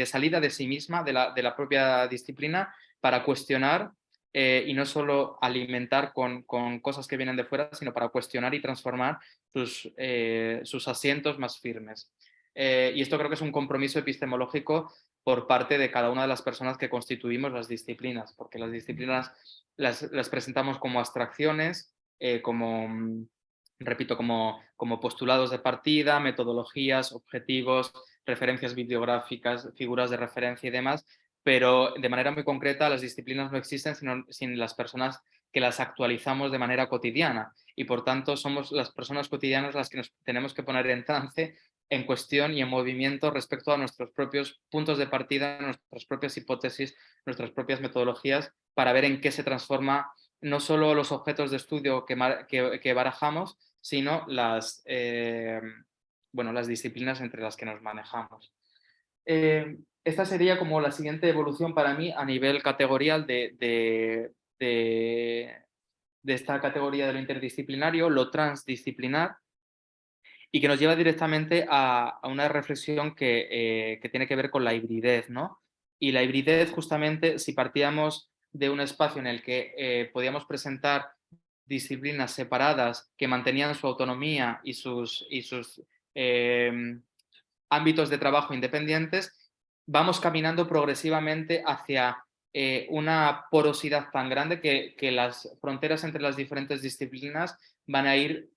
salida de sí misma, de la propia disciplina, para cuestionar y no solo alimentar con cosas que vienen de fuera, sino para cuestionar y transformar sus asientos más firmes. Y esto creo que es un compromiso epistemológico por parte de cada una de las personas que constituimos las disciplinas, porque las disciplinas las presentamos como abstracciones, repito, como postulados de partida, metodologías, objetivos, referencias bibliográficas, figuras de referencia y demás, pero de manera muy concreta las disciplinas no existen sin las personas que las actualizamos de manera cotidiana y por tanto somos las personas cotidianas las que nos tenemos que poner en trance, en cuestión y en movimiento respecto a nuestros propios puntos de partida, nuestras propias hipótesis, nuestras propias metodologías, para ver en qué se transforma no solo los objetos de estudio que barajamos, sino las disciplinas entre las que nos manejamos. Esta sería como la siguiente evolución para mí a nivel categorial de esta categoría de lo interdisciplinario, lo transdisciplinar, y que nos lleva directamente a una reflexión que tiene que ver con la hibridez, ¿no? Y la hibridez, justamente, si partíamos de un espacio en el que podíamos presentar disciplinas separadas que mantenían su autonomía y sus ámbitos de trabajo independientes, vamos caminando progresivamente hacia una porosidad tan grande que las fronteras entre las diferentes disciplinas van a ir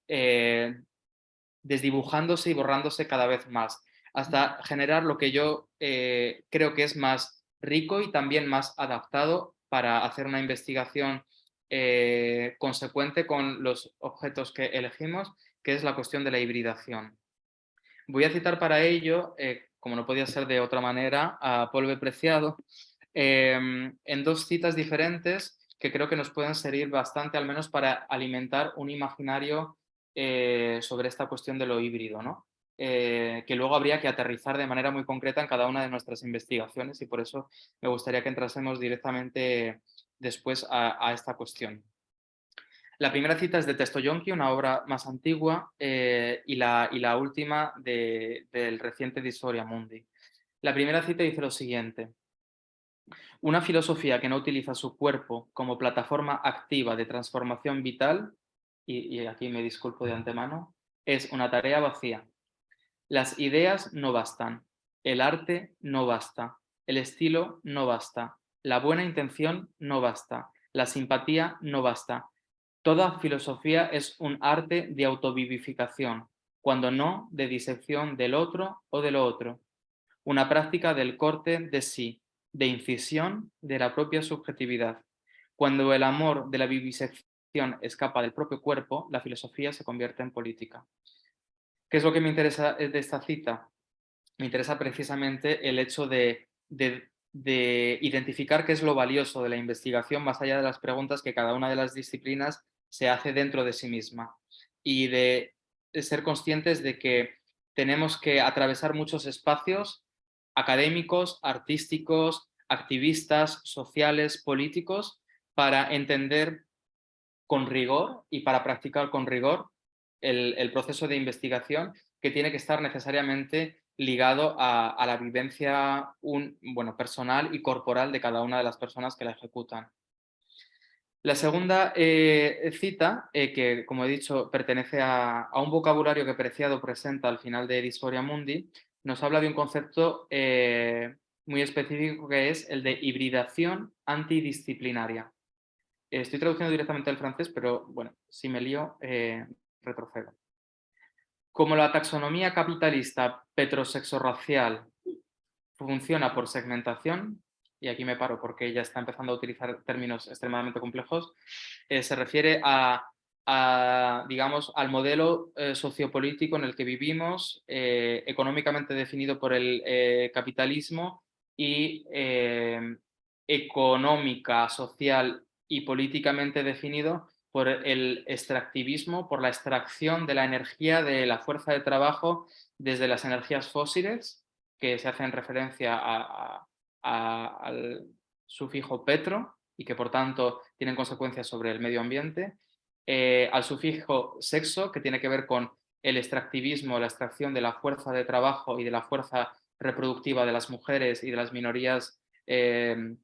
desdibujándose y borrándose cada vez más, hasta generar lo que yo creo que es más rico y también más adaptado para hacer una investigación consecuente con los objetos que elegimos, que es la cuestión de la hibridación. Voy a citar para ello, como no podía ser de otra manera, a Paul B. Preciado, en dos citas diferentes que creo que nos pueden servir bastante, al menos para alimentar un imaginario sobre esta cuestión de lo híbrido, ¿no? Que luego habría que aterrizar de manera muy concreta en cada una de nuestras investigaciones y por eso me gustaría que entrásemos directamente después a esta cuestión. La primera cita es de Testo-Yonki, una obra más antigua, y la última del reciente Dysphoria Mundi. La primera cita dice lo siguiente: una filosofía que no utiliza su cuerpo como plataforma activa de transformación vital, y aquí me disculpo de antemano, es una tarea vacía. Las ideas no bastan, el arte no basta, el estilo no basta, la buena intención no basta, la simpatía no basta. Toda filosofía es un arte de autovivificación, cuando no de disección del otro o de lo otro. Una práctica del corte de sí, de incisión de la propia subjetividad. Cuando el amor de la vivisección escapa del propio cuerpo, la filosofía se convierte en política. ¿Qué es lo que me interesa de esta cita? Me interesa precisamente el hecho de identificar qué es lo valioso de la investigación más allá de las preguntas que cada una de las disciplinas se hace dentro de sí misma y de ser conscientes de que tenemos que atravesar muchos espacios académicos, artísticos, activistas, sociales, políticos, para entender con rigor y para practicar con rigor el proceso de investigación, que tiene que estar necesariamente ligado a la vivencia bueno, personal y corporal de cada una de las personas que la ejecutan. La segunda cita, que como he dicho pertenece a un vocabulario que Preciado presenta al final de Dysphoria Mundi, nos habla de un concepto muy específico, que es el de hibridación antidisciplinaria. Estoy traduciendo directamente al francés, pero bueno, si me lío, retrocedo. Como la taxonomía capitalista petrosexorracial funciona por segmentación, y aquí me paro porque ya está empezando a utilizar términos extremadamente complejos, se refiere digamos, al modelo sociopolítico en el que vivimos, económicamente definido por el capitalismo y económica, social y políticamente definido por el extractivismo, por la extracción de la energía de la fuerza de trabajo desde las energías fósiles, que se hacen referencia al sufijo petro y que por tanto tienen consecuencias sobre el medio ambiente, al sufijo sexo, que tiene que ver con el extractivismo, la extracción de la fuerza de trabajo y de la fuerza reproductiva de las mujeres y de las minorías de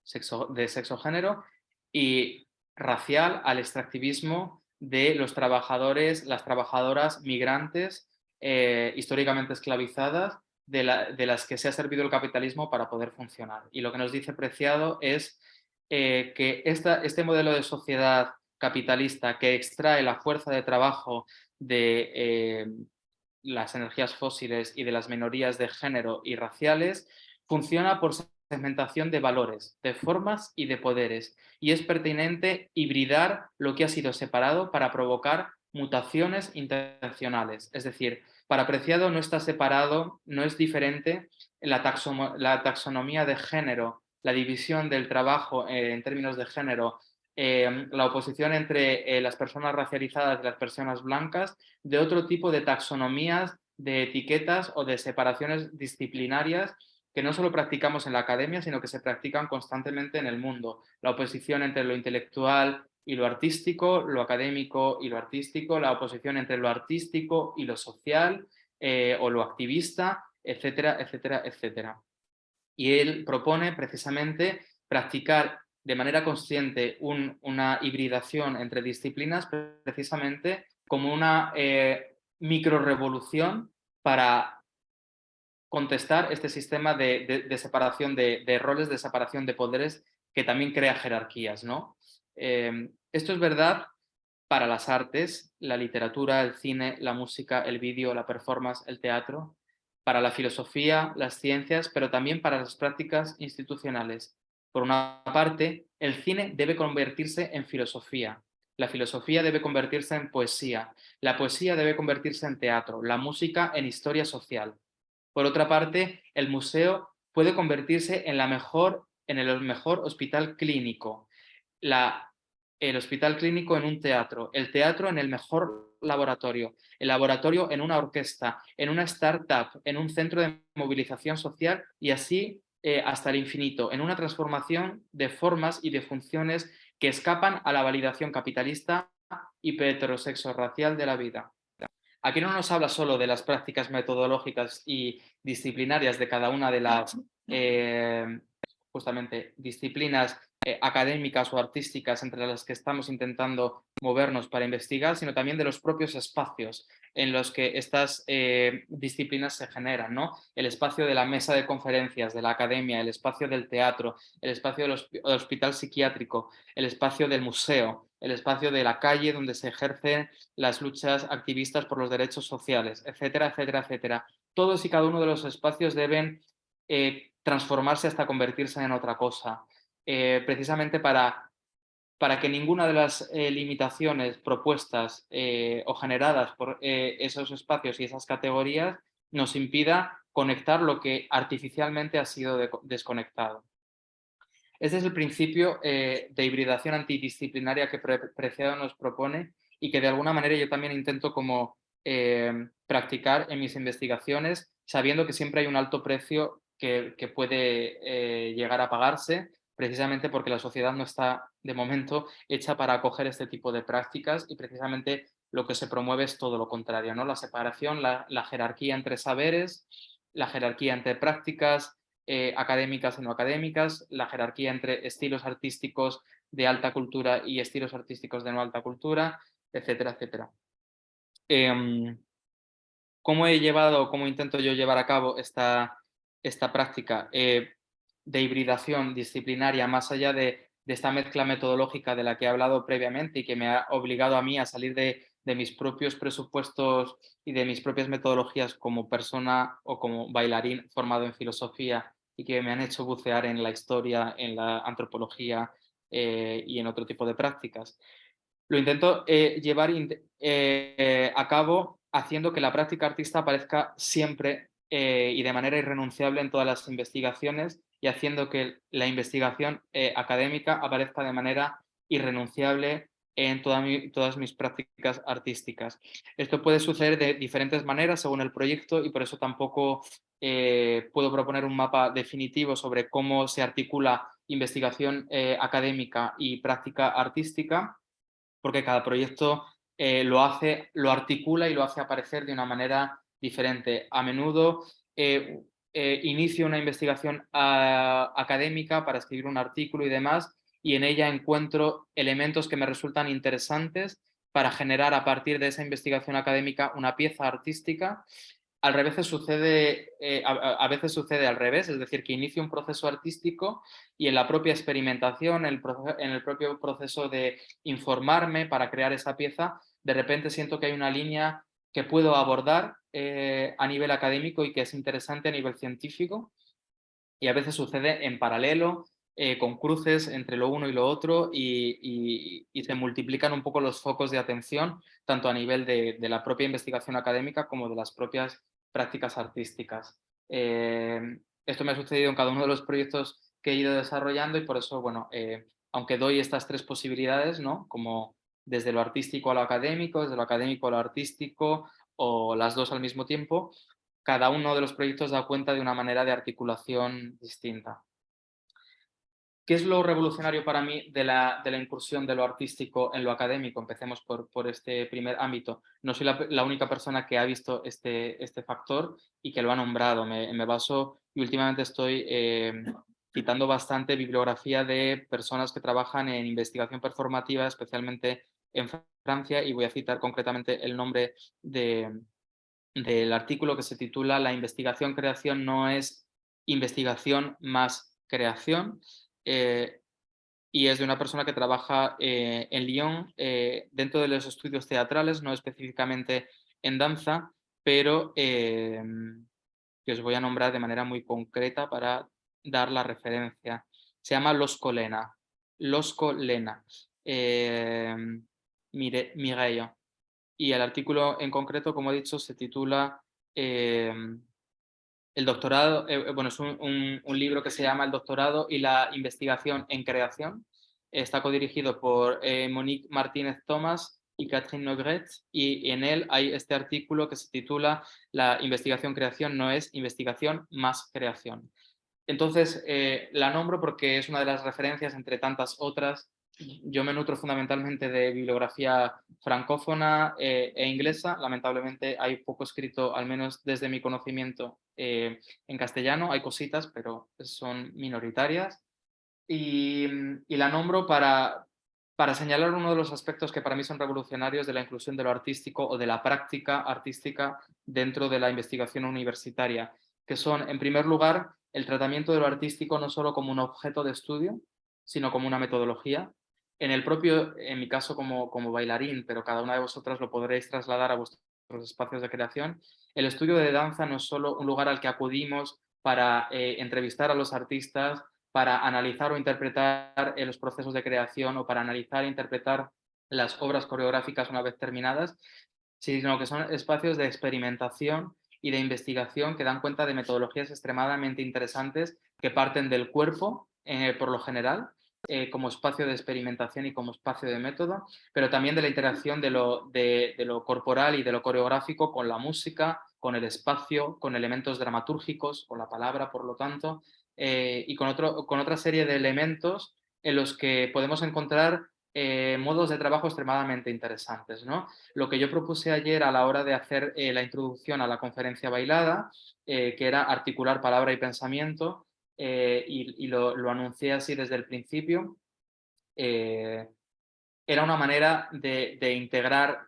sexo-género, y racial al extractivismo de los trabajadores, las trabajadoras migrantes históricamente esclavizadas, de las que se ha servido el capitalismo para poder funcionar. Y lo que nos dice Preciado es que este modelo de sociedad capitalista que extrae la fuerza de trabajo de las energías fósiles y de las minorías de género y raciales funciona por segmentación de valores, de formas y de poderes, y es pertinente hibridar lo que ha sido separado para provocar mutaciones intencionales. Es decir, para Preciado no está separado, no es diferente la taxonomía de género, la división del trabajo en términos de género, la oposición entre las personas racializadas y las personas blancas, de otro tipo de taxonomías, de etiquetas o de separaciones disciplinarias que no solo practicamos en la academia, sino que se practican constantemente en el mundo. La oposición entre lo intelectual y lo artístico, lo académico y lo artístico, la oposición entre lo artístico y lo social o lo activista, etcétera, etcétera, etcétera. Y él propone precisamente practicar de manera consciente una hibridación entre disciplinas, precisamente como una microrevolución para contestar este sistema de separación de roles, de separación de poderes, que también crea jerarquías, ¿no? Esto es verdad para las artes, la literatura, el cine, la música, el vídeo, la performance, el teatro, para la filosofía, las ciencias, pero también para las prácticas institucionales. Por una parte, el cine debe convertirse en filosofía, la filosofía debe convertirse en poesía, la poesía debe convertirse en teatro, la música en historia social. Por otra parte, el museo puede convertirse en el mejor hospital clínico, el hospital clínico en un teatro, el teatro en el mejor laboratorio, el laboratorio en una orquesta, en una startup, en un centro de movilización social y así hasta el infinito, en una transformación de formas y de funciones que escapan a la validación capitalista y heterosexo-racial de la vida. Aquí no nos habla solo de las prácticas metodológicas y disciplinarias de cada una de las justamente disciplinas académicas o artísticas entre las que estamos intentando movernos para investigar, sino también de los propios espacios en los que estas disciplinas se generan, ¿no? El espacio de la mesa de conferencias, de la academia, el espacio del teatro, el espacio del hospital psiquiátrico, el espacio del museo, el espacio de la calle donde se ejercen las luchas activistas por los derechos sociales, etcétera, etcétera, etcétera. Todos y cada uno de los espacios deben transformarse hasta convertirse en otra cosa, precisamente para que ninguna de las limitaciones propuestas o generadas por esos espacios y esas categorías nos impida conectar lo que artificialmente ha sido desconectado. Este es el principio de hibridación antidisciplinaria que Preciado nos propone y que de alguna manera yo también intento como practicar en mis investigaciones, sabiendo que siempre hay un alto precio que puede llegar a pagarse, precisamente porque la sociedad no está, de momento, hecha para acoger este tipo de prácticas y precisamente lo que se promueve es todo lo contrario, ¿no? La separación, la jerarquía entre saberes, la jerarquía entre prácticas, académicas y no académicas, la jerarquía entre estilos artísticos de alta cultura y estilos artísticos de no alta cultura, etcétera, etcétera. ¿Cómo he llevado, cómo intento yo llevar a cabo esta práctica de hibridación disciplinaria más allá de esta mezcla metodológica de la que he hablado previamente y que me ha obligado a mí a salir de mis propios presupuestos y de mis propias metodologías como persona o como bailarín formado en filosofía y que me han hecho bucear en la historia, en la antropología y en otro tipo de prácticas? Lo intento llevar a cabo haciendo que la práctica artista aparezca siempre y de manera irrenunciable en todas las investigaciones y haciendo que la investigación académica aparezca de manera irrenunciable en todas mis prácticas artísticas. Esto puede suceder de diferentes maneras según el proyecto y por eso tampoco puedo proponer un mapa definitivo sobre cómo se articula investigación académica y práctica artística, porque cada proyecto lo articula y lo hace aparecer de una manera diferente. A menudo inicio una investigación académica para escribir un artículo y demás, y en ella encuentro elementos que me resultan interesantes para generar a partir de esa investigación académica una pieza artística. A veces sucede al revés, es decir, que inicio un proceso artístico y en la propia experimentación, en el propio proceso de informarme para crear esa pieza, de repente siento que hay una línea que puedo abordar a nivel académico y que es interesante a nivel científico, y a veces sucede en paralelo, con cruces entre lo uno y lo otro, y se multiplican un poco los focos de atención, tanto a nivel de la propia investigación académica como de las propias prácticas artísticas. Esto me ha sucedido en cada uno de los proyectos que he ido desarrollando y por eso, bueno, aunque doy estas tres posibilidades, ¿no? Como desde lo artístico a lo académico, desde lo académico a lo artístico o las dos al mismo tiempo, cada uno de los proyectos da cuenta de una manera de articulación distinta. ¿Qué es lo revolucionario para mí de la incursión de lo artístico en lo académico? Empecemos por este primer ámbito. No soy la única persona que ha visto este factor y que lo ha nombrado. Me baso y últimamente estoy citando bastante bibliografía de personas que trabajan en investigación performativa, especialmente en Francia, y voy a citar concretamente el nombre del artículo, que se titula "La investigación-creación no es investigación más creación", y es de una persona que trabaja en Lyon dentro de los estudios teatrales, no específicamente en danza, pero que os voy a nombrar de manera muy concreta para dar la referencia. Se llama Losco-Lena. Losco-Lena. Mireio. Y el artículo en concreto, como he dicho, se titula el doctorado, bueno, es un libro que se llama El doctorado y la investigación en creación. Está codirigido por Monique Martínez Thomas y Catherine Nogret, y en él hay este artículo que se titula "La investigación-creación no es investigación más creación". Entonces, la nombro porque es una de las referencias entre tantas otras. Yo me nutro fundamentalmente de bibliografía francófona e inglesa. Lamentablemente hay poco escrito, al menos desde mi conocimiento, en castellano. Hay cositas, pero son minoritarias. Y la nombro para señalar uno de los aspectos que para mí son revolucionarios de la inclusión de lo artístico o de la práctica artística dentro de la investigación universitaria, que son, en primer lugar, el tratamiento de lo artístico no solo como un objeto de estudio, sino como una metodología. En mi caso como bailarín, pero cada una de vosotras lo podréis trasladar a vuestros espacios de creación, el estudio de danza no es solo un lugar al que acudimos para entrevistar a los artistas, para analizar o interpretar los procesos de creación o para analizar e interpretar las obras coreográficas una vez terminadas, sino que son espacios de experimentación y de investigación que dan cuenta de metodologías extremadamente interesantes que parten del cuerpo, por lo general, como espacio de experimentación y como espacio de método, pero también de la interacción de lo corporal y de lo coreográfico con la música, con el espacio, con elementos dramatúrgicos, con la palabra, por lo tanto, y con otra serie de elementos en los que podemos encontrar modos de trabajo extremadamente interesantes, ¿no? Lo que yo propuse ayer a la hora de hacer la introducción a la conferencia bailada, que era articular palabra y pensamiento, y lo anuncié así desde el principio, eh, era una manera de integrar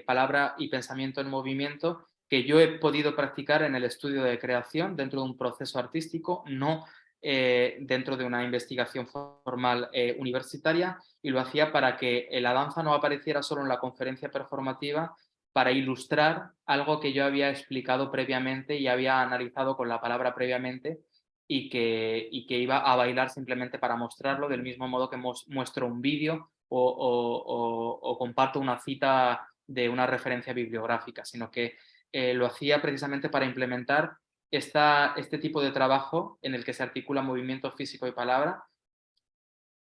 palabra y pensamiento en movimiento que yo he podido practicar en el estudio de creación dentro de un proceso artístico, no dentro de una investigación formal universitaria, y lo hacía para que la danza no apareciera solo en la conferencia performativa, para ilustrar algo que yo había explicado previamente y había analizado con la palabra previamente, y que iba a bailar simplemente para mostrarlo, del mismo modo que muestro un vídeo o comparto una cita de una referencia bibliográfica, sino que lo hacía precisamente para implementar este tipo de trabajo en el que se articula movimiento físico y palabra,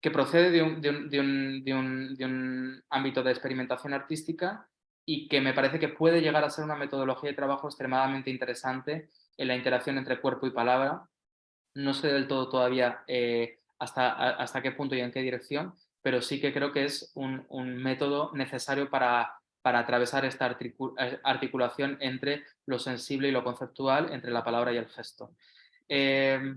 que procede de un ámbito de experimentación artística y que me parece que puede llegar a ser una metodología de trabajo extremadamente interesante en la interacción entre cuerpo y palabra. No sé del todo todavía hasta qué punto y en qué dirección, pero sí que creo que es un método necesario para atravesar esta articulación entre lo sensible y lo conceptual, entre la palabra y el gesto. Eh,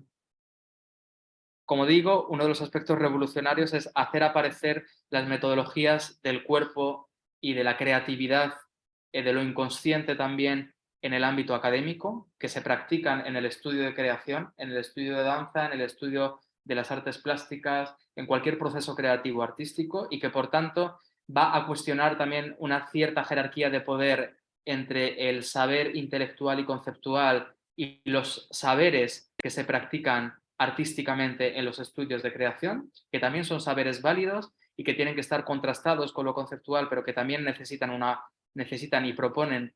Como digo, uno de los aspectos revolucionarios es hacer aparecer las metodologías del cuerpo y de la creatividad, de lo inconsciente también en el ámbito académico, que se practican en el estudio de creación, en el estudio de danza, en el estudio de las artes plásticas, en cualquier proceso creativo artístico, y que por tanto va a cuestionar también una cierta jerarquía de poder entre el saber intelectual y conceptual y los saberes que se practican artísticamente en los estudios de creación, que también son saberes válidos y que tienen que estar contrastados con lo conceptual, pero que también necesitan y proponen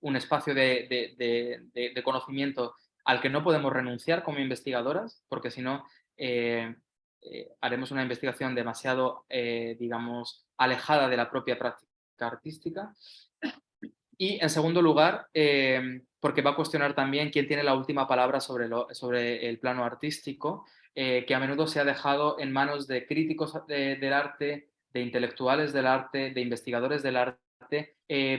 un espacio de conocimiento al que no podemos renunciar como investigadoras, porque si no haremos una investigación demasiado, digamos, alejada de la propia práctica artística. Y en segundo lugar, porque va a cuestionar también quién tiene la última palabra sobre el plano artístico, que a menudo se ha dejado en manos de críticos del arte, de intelectuales del arte, de investigadores del arte,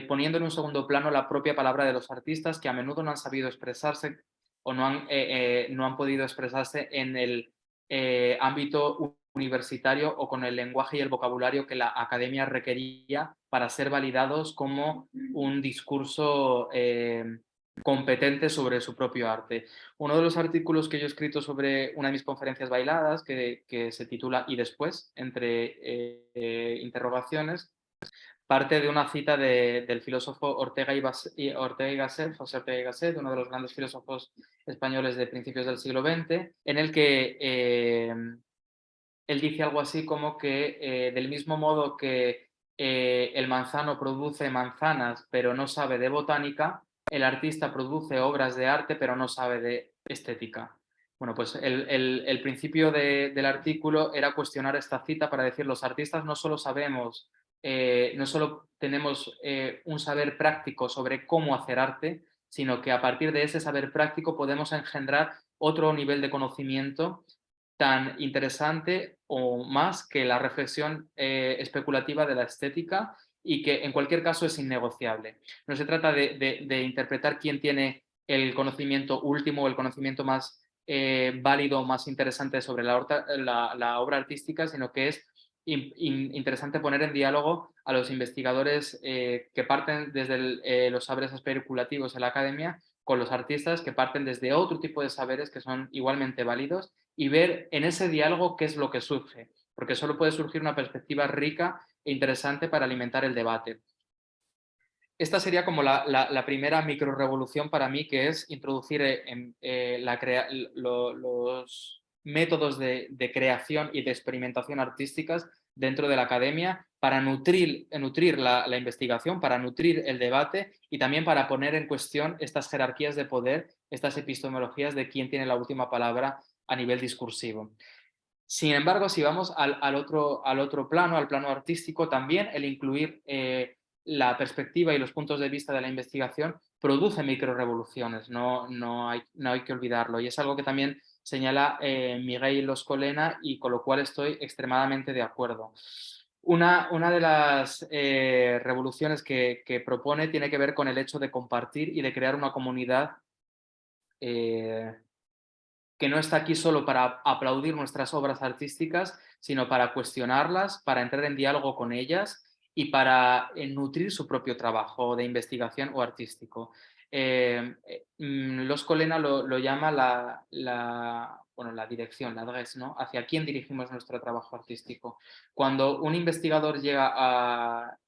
poniendo en un segundo plano la propia palabra de los artistas, que a menudo no han sabido expresarse o no han podido expresarse en el ámbito universitario o con el lenguaje y el vocabulario que la academia requería para ser validados como un discurso competente sobre su propio arte. Uno de los artículos que yo he escrito sobre una de mis conferencias bailadas, que se titula "Y después", entre interrogaciones, parte de una cita del filósofo Ortega y Gasset, José Ortega y Gasset, uno de los grandes filósofos españoles de principios del siglo XX, en el que él dice algo así como que del mismo modo que el manzano produce manzanas pero no sabe de botánica, el artista produce obras de arte pero no sabe de estética. Bueno, pues el principio del artículo era cuestionar esta cita para decir: los artistas no solo sabemos, no solo tenemos un saber práctico sobre cómo hacer arte, sino que a partir de ese saber práctico podemos engendrar otro nivel de conocimiento tan interesante o más que la reflexión especulativa de la estética, y que en cualquier caso es innegociable. No se trata de interpretar quién tiene el conocimiento último o el conocimiento más válido o más interesante sobre la obra artística, sino que es interesante poner en diálogo a los investigadores que parten desde los saberes especulativos en la academia con los artistas que parten desde otro tipo de saberes que son igualmente válidos, y ver en ese diálogo qué es lo que surge, porque solo puede surgir una perspectiva rica e interesante para alimentar el debate. esta sería como la primera microrevolución para mí, que es introducir los métodos de creación y de experimentación artísticas dentro de la academia para nutrir la investigación, para nutrir el debate y también para poner en cuestión estas jerarquías de poder, estas epistemologías de quién tiene la última palabra a nivel discursivo. Sin embargo, si vamos al otro plano, al plano artístico, también el incluir la perspectiva y los puntos de vista de la investigación produce microrevoluciones, no hay que olvidarlo. Y es algo que también señala Miguel Loscolena y con lo cual estoy extremadamente de acuerdo. Una de las revoluciones que propone tiene que ver con el hecho de compartir y de crear una comunidad eh, que no está aquí solo para aplaudir nuestras obras artísticas, sino para cuestionarlas, para entrar en diálogo con ellas y para nutrir su propio trabajo de investigación o artístico. Los Colena lo llama la dirección, la adresse, ¿no? Hacia quién dirigimos nuestro trabajo artístico. Cuando un investigador llega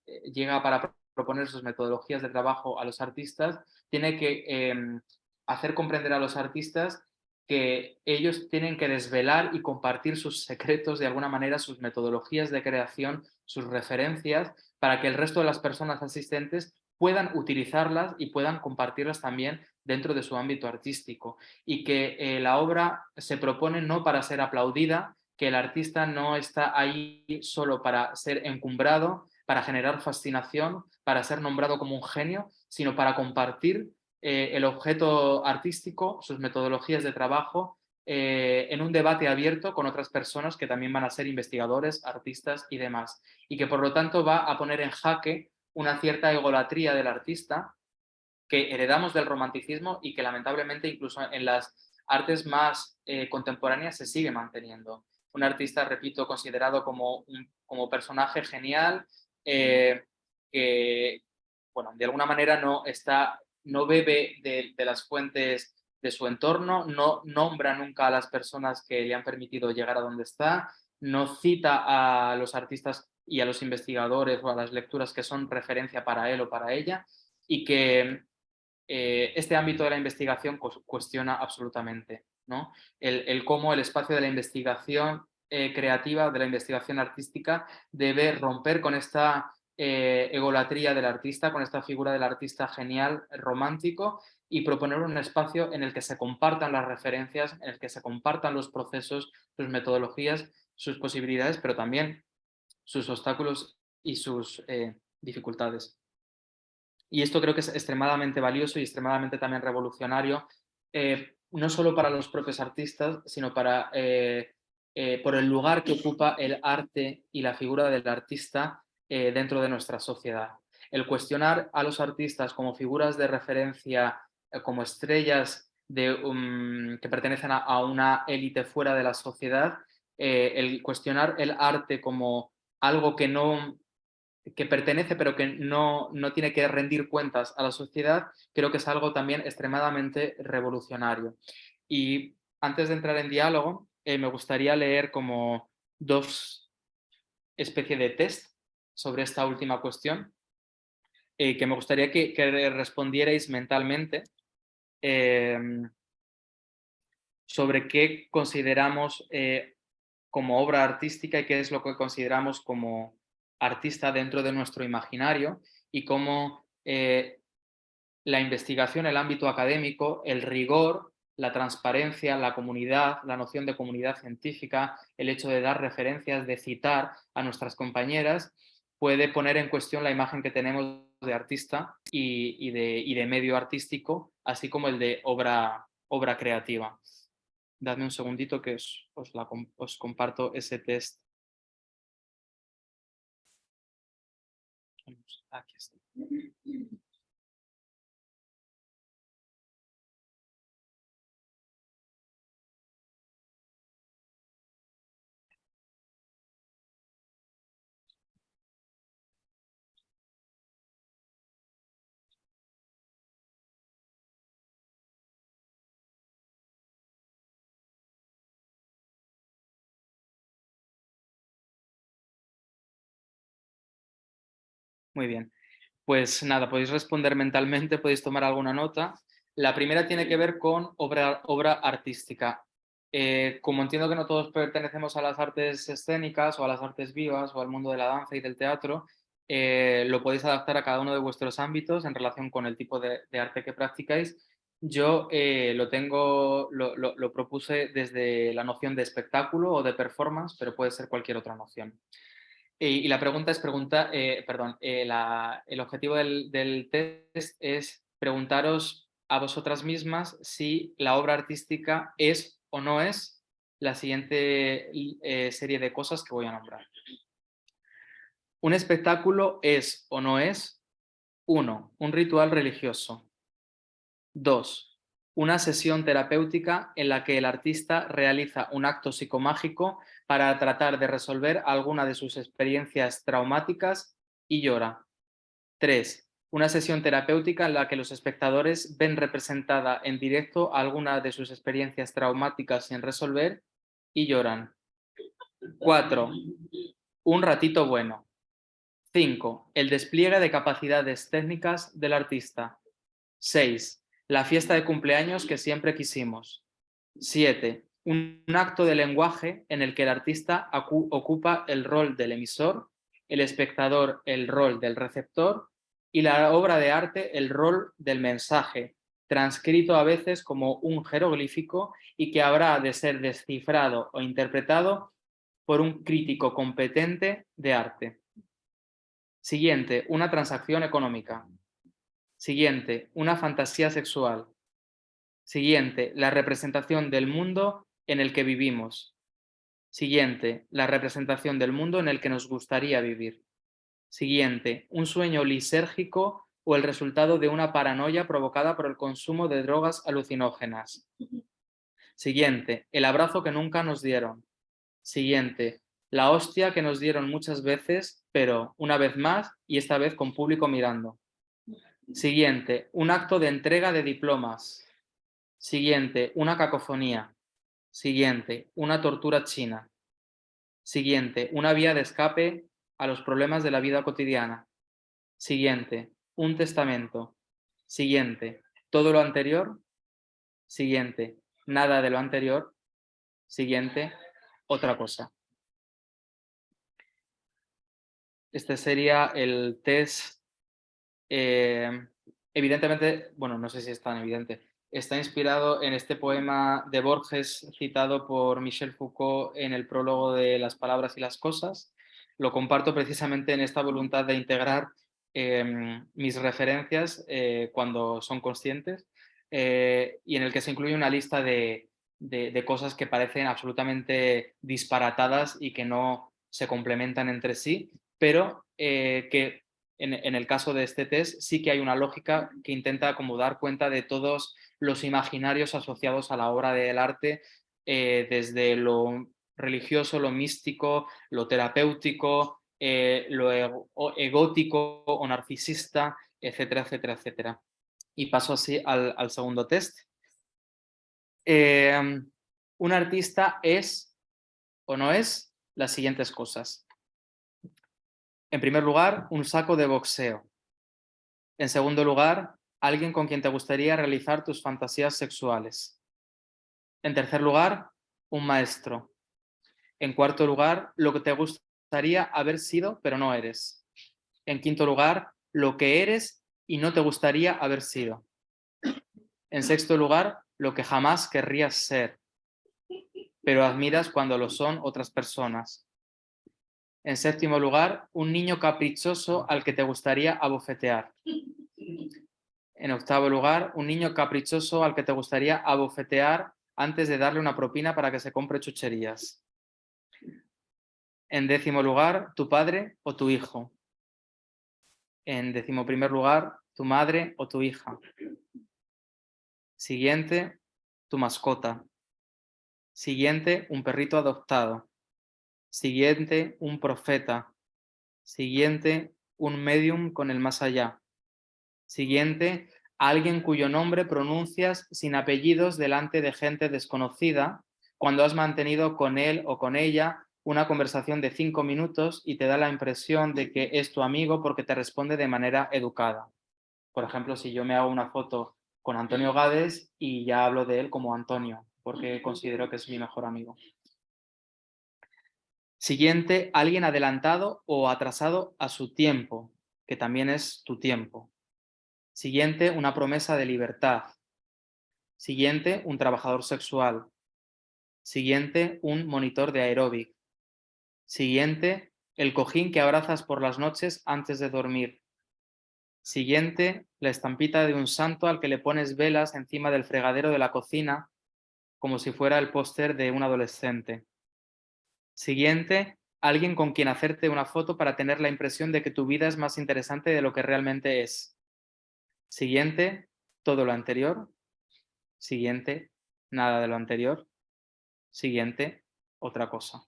para proponer sus metodologías de trabajo a los artistas, tiene que hacer comprender a los artistas que ellos tienen que desvelar y compartir sus secretos, de alguna manera, sus metodologías de creación, sus referencias, para que el resto de las personas asistentes puedan utilizarlas y puedan compartirlas también dentro de su ámbito artístico. Y que la obra se propone no para ser aplaudida, que el artista no está ahí solo para ser encumbrado, para generar fascinación, para ser nombrado como un genio, sino para compartir el objeto artístico, sus metodologías de trabajo, en un debate abierto con otras personas que también van a ser investigadores, artistas y demás. Y que por lo tanto va a poner en jaque una cierta egolatría del artista que heredamos del romanticismo y que lamentablemente incluso en las artes más contemporáneas se sigue manteniendo. Un artista, repito, considerado como personaje genial, que, bueno, de alguna manera no bebe de las fuentes de su entorno, no nombra nunca a las personas que le han permitido llegar a donde está, no cita a los artistas y a los investigadores o a las lecturas que son referencia para él o para ella, y que este ámbito de la investigación cuestiona absolutamente, ¿no? El cómo el espacio de la investigación creativa, de la investigación artística, debe romper con esta egolatría del artista, con esta figura del artista genial, romántico, y proponer un espacio en el que se compartan las referencias, en el que se compartan los procesos, sus metodologías, sus posibilidades, pero también sus obstáculos y sus dificultades. Y esto creo que es extremadamente valioso y extremadamente también revolucionario, no solo para los propios artistas, sino por el lugar que ocupa el arte y la figura del artista dentro de nuestra sociedad. El cuestionar a los artistas como figuras de referencia, como estrellas que pertenecen a una élite fuera de la sociedad, el cuestionar el arte como algo que pertenece pero que no tiene que rendir cuentas a la sociedad, creo que es algo también extremadamente revolucionario. Y antes de entrar en diálogo, me gustaría leer como dos especies de test sobre esta última cuestión, que me gustaría que respondierais mentalmente eh, sobre qué consideramos como obra artística y qué es lo que consideramos como artista dentro de nuestro imaginario y cómo la investigación, el ámbito académico, el rigor, la transparencia, la comunidad, la noción de comunidad científica, el hecho de dar referencias, de citar a nuestras compañeras, puede poner en cuestión la imagen que tenemos de artista y de medio artístico, así como el de obra creativa. Dadme un segundito que os comparto ese test. Aquí está. Muy bien. Pues nada, podéis responder mentalmente, podéis tomar alguna nota. La primera tiene que ver con obra artística. Como entiendo que no todos pertenecemos a las artes escénicas o a las artes vivas o al mundo de la danza y del teatro, lo podéis adaptar a cada uno de vuestros ámbitos en relación con el tipo de arte que practicáis. Yo lo propuse desde la noción de espectáculo o de performance, pero puede ser cualquier otra noción. Y la pregunta es, el objetivo del test es preguntaros a vosotras mismas si la obra artística es o no es la siguiente serie de cosas que voy a nombrar. Un espectáculo es o no es, 1, un ritual religioso. 2, una sesión terapéutica en la que el artista realiza un acto psicomágico para tratar de resolver alguna de sus experiencias traumáticas y llora. 3, una sesión terapéutica en la que los espectadores ven representada en directo alguna de sus experiencias traumáticas sin resolver y lloran. 4, un ratito bueno. 5, el despliegue de capacidades técnicas del artista. 6, la fiesta de cumpleaños que siempre quisimos. 7, un acto de lenguaje en el que el artista ocupa el rol del emisor, el espectador el rol del receptor y la obra de arte el rol del mensaje, transcrito a veces como un jeroglífico y que habrá de ser descifrado o interpretado por un crítico competente de arte. Siguiente, una transacción económica. Siguiente, una fantasía sexual. Siguiente, la representación del mundo en el que vivimos. Siguiente, la representación del mundo en el que nos gustaría vivir. Siguiente, un sueño lisérgico o el resultado de una paranoia provocada por el consumo de drogas alucinógenas. Siguiente, el abrazo que nunca nos dieron. Siguiente, la hostia que nos dieron muchas veces, pero una vez más y esta vez con público mirando. Siguiente, un acto de entrega de diplomas. Siguiente, una cacofonía. Siguiente, una tortura china. Siguiente, una vía de escape a los problemas de la vida cotidiana. Siguiente, un testamento. Siguiente, todo lo anterior. Siguiente, nada de lo anterior. Siguiente, otra cosa. Este sería el test. Evidentemente, bueno, no sé si es tan evidente. Está inspirado en este poema de Borges citado por Michel Foucault en el prólogo de Las palabras y las cosas. Lo comparto precisamente en esta voluntad de integrar mis referencias cuando son conscientes y en el que se incluye una lista de cosas que parecen absolutamente disparatadas y que no se complementan entre sí, pero que en el caso de este test sí que hay una lógica que intenta como dar cuenta de todos los imaginarios asociados a la obra del arte, desde lo religioso, lo místico, lo terapéutico, lo egótico o narcisista, etcétera, etcétera, etcétera. Y paso así al segundo test. Un artista es o no es las siguientes cosas. En primer lugar, un saco de boxeo. En segundo lugar, alguien con quien te gustaría realizar tus fantasías sexuales. En tercer lugar, un maestro. En cuarto lugar, lo que te gustaría haber sido, pero no eres. En quinto lugar, lo que eres y no te gustaría haber sido. En sexto lugar, lo que jamás querrías ser, pero admiras cuando lo son otras personas. En séptimo lugar, un niño caprichoso al que te gustaría abofetear. En octavo lugar, un niño caprichoso al que te gustaría abofetear antes de darle una propina para que se compre chucherías. En décimo lugar, tu padre o tu hijo. En decimoprimer lugar, tu madre o tu hija. Siguiente, tu mascota. Siguiente, un perrito adoptado. Siguiente, un profeta. Siguiente, un medium con el más allá. Siguiente, alguien cuyo nombre pronuncias sin apellidos delante de gente desconocida cuando has mantenido con él o con ella una conversación de 5 minutos y te da la impresión de que es tu amigo porque te responde de manera educada. Por ejemplo, si yo me hago una foto con Antonio Gades y ya hablo de él como Antonio, porque considero que es mi mejor amigo. Siguiente, alguien adelantado o atrasado a su tiempo, que también es tu tiempo. Siguiente, una promesa de libertad. Siguiente, un trabajador sexual. Siguiente, un monitor de aeróbic. Siguiente, el cojín que abrazas por las noches antes de dormir. Siguiente, la estampita de un santo al que le pones velas encima del fregadero de la cocina, como si fuera el póster de un adolescente. Siguiente, alguien con quien hacerte una foto para tener la impresión de que tu vida es más interesante de lo que realmente es. Siguiente, todo lo anterior. Siguiente, nada de lo anterior. Siguiente, otra cosa.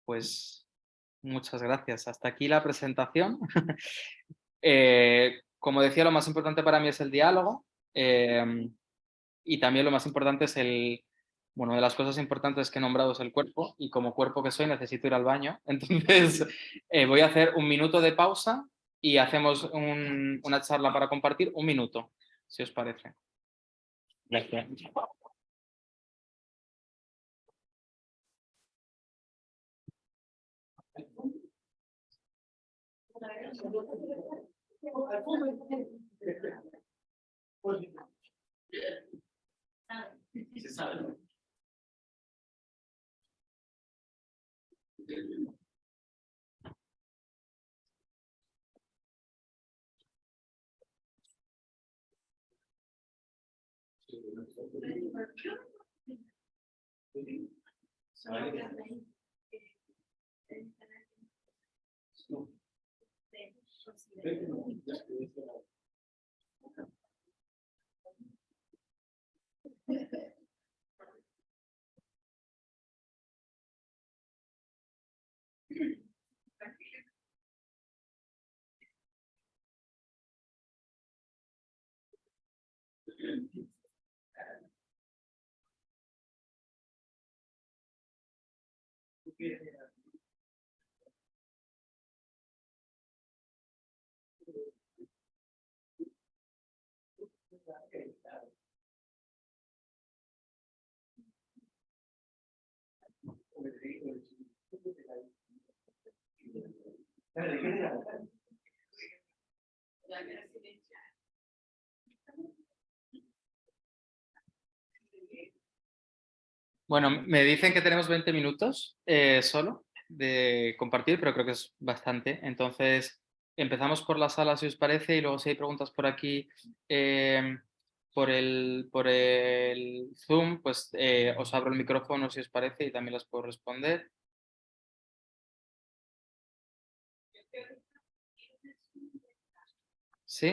Pues muchas gracias. Hasta aquí la presentación. Como decía, lo más importante para mí es el diálogo. Y también lo más importante es bueno, de las cosas importantes que he nombrado es el cuerpo, y como cuerpo que soy necesito ir al baño. Entonces voy a hacer un minuto de pausa y hacemos una charla para compartir, un minuto, si os parece. Gracias. Bueno, me dicen que tenemos 20 minutos solo de compartir, pero creo que es bastante. Entonces, empezamos por la sala, si os parece, y luego si hay preguntas por aquí, por el Zoom, pues os abro el micrófono, si os parece, y también las puedo responder. ¿Sí?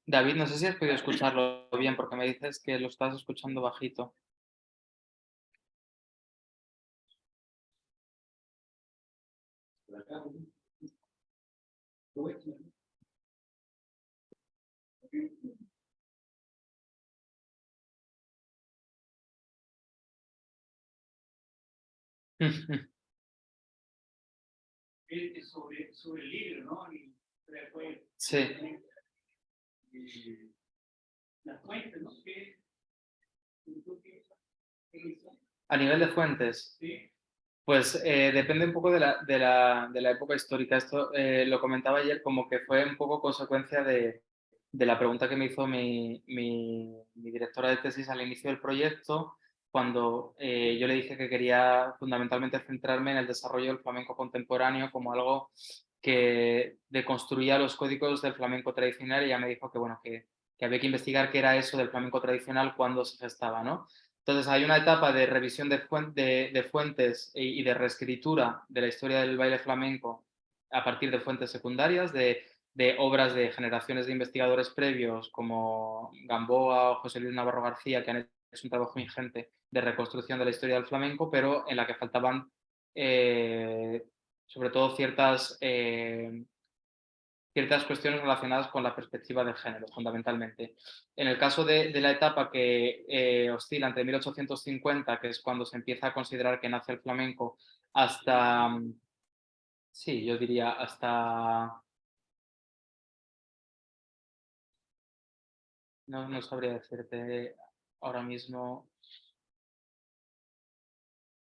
David, no sé si has podido escucharlo bien, porque me dices que lo estás escuchando bajito. Sobre el libro, ¿no? Sí. Las fuentes, ¿no? A nivel de fuentes, Sí. pues depende un poco de la época histórica. Esto lo comentaba ayer, como que fue un poco consecuencia de la pregunta que me hizo mi directora de tesis al inicio del proyecto, cuando yo le dije que quería fundamentalmente centrarme en el desarrollo del flamenco contemporáneo como algo que deconstruía los códigos del flamenco tradicional, y ella me dijo que, bueno, que había que investigar qué era eso del flamenco tradicional, cuándo se gestaba, ¿no? Entonces hay una etapa de revisión de fuentes y de reescritura de la historia del baile flamenco a partir de fuentes secundarias, de obras de generaciones de investigadores previos como Gamboa o José Luis Navarro García, que han hecho un trabajo ingente de reconstrucción de la historia del flamenco, pero en la que faltaban sobre todo ciertas ciertas cuestiones relacionadas con la perspectiva de género, fundamentalmente. En el caso de la etapa que oscila entre 1850, que es cuando se empieza a considerar que nace el flamenco, hasta, sí, yo diría hasta, no sabría decirte ahora mismo.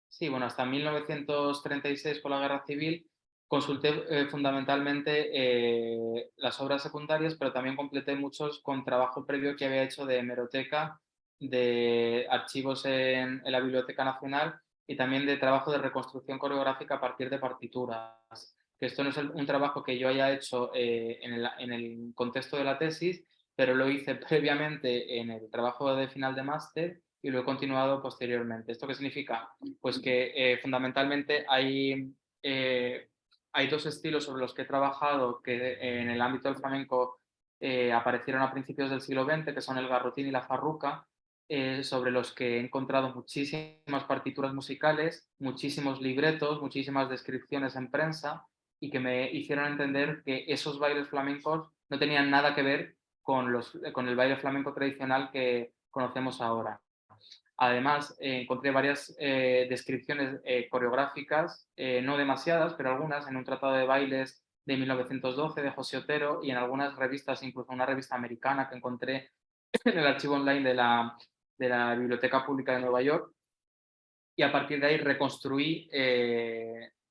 Sí, bueno, hasta 1936 con la Guerra Civil consulté fundamentalmente las obras secundarias, pero también completé muchos con trabajo previo que había hecho de hemeroteca, de archivos en la Biblioteca Nacional y también de trabajo de reconstrucción coreográfica a partir de partituras. Que esto no es un trabajo que yo haya hecho en el contexto de la tesis, pero lo hice previamente en el trabajo de final de máster y lo he continuado posteriormente. ¿Esto qué significa? Pues que fundamentalmente hay dos estilos sobre los que he trabajado que en el ámbito del flamenco aparecieron a principios del siglo XX, que son el garrotín y la farruca, sobre los que he encontrado muchísimas partituras musicales, muchísimos libretos, muchísimas descripciones en prensa y que me hicieron entender que esos bailes flamencos no tenían nada que ver con el baile flamenco tradicional que conocemos ahora. Además, encontré varias descripciones coreográficas, no demasiadas, pero algunas, en un tratado de bailes de 1912 de José Otero y en algunas revistas, incluso una revista americana que encontré en el archivo online de la Biblioteca Pública de Nueva York. Y a partir de ahí reconstruí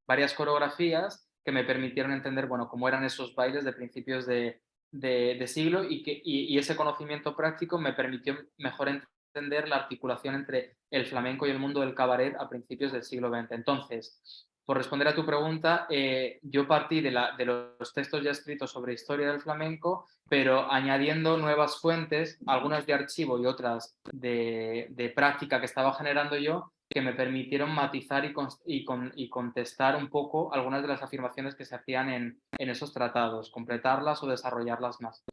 varias coreografías que me permitieron entender, bueno, cómo eran esos bailes de principios de siglo y ese conocimiento práctico me permitió mejor entender la articulación entre el flamenco y el mundo del cabaret a principios del siglo XX. Entonces, por responder a tu pregunta, yo partí de los textos ya escritos sobre historia del flamenco, pero añadiendo nuevas fuentes, algunas de archivo y otras de práctica que estaba generando yo, que me permitieron matizar y contestar un poco algunas de las afirmaciones que se hacían en esos tratados, completarlas o desarrollarlas más.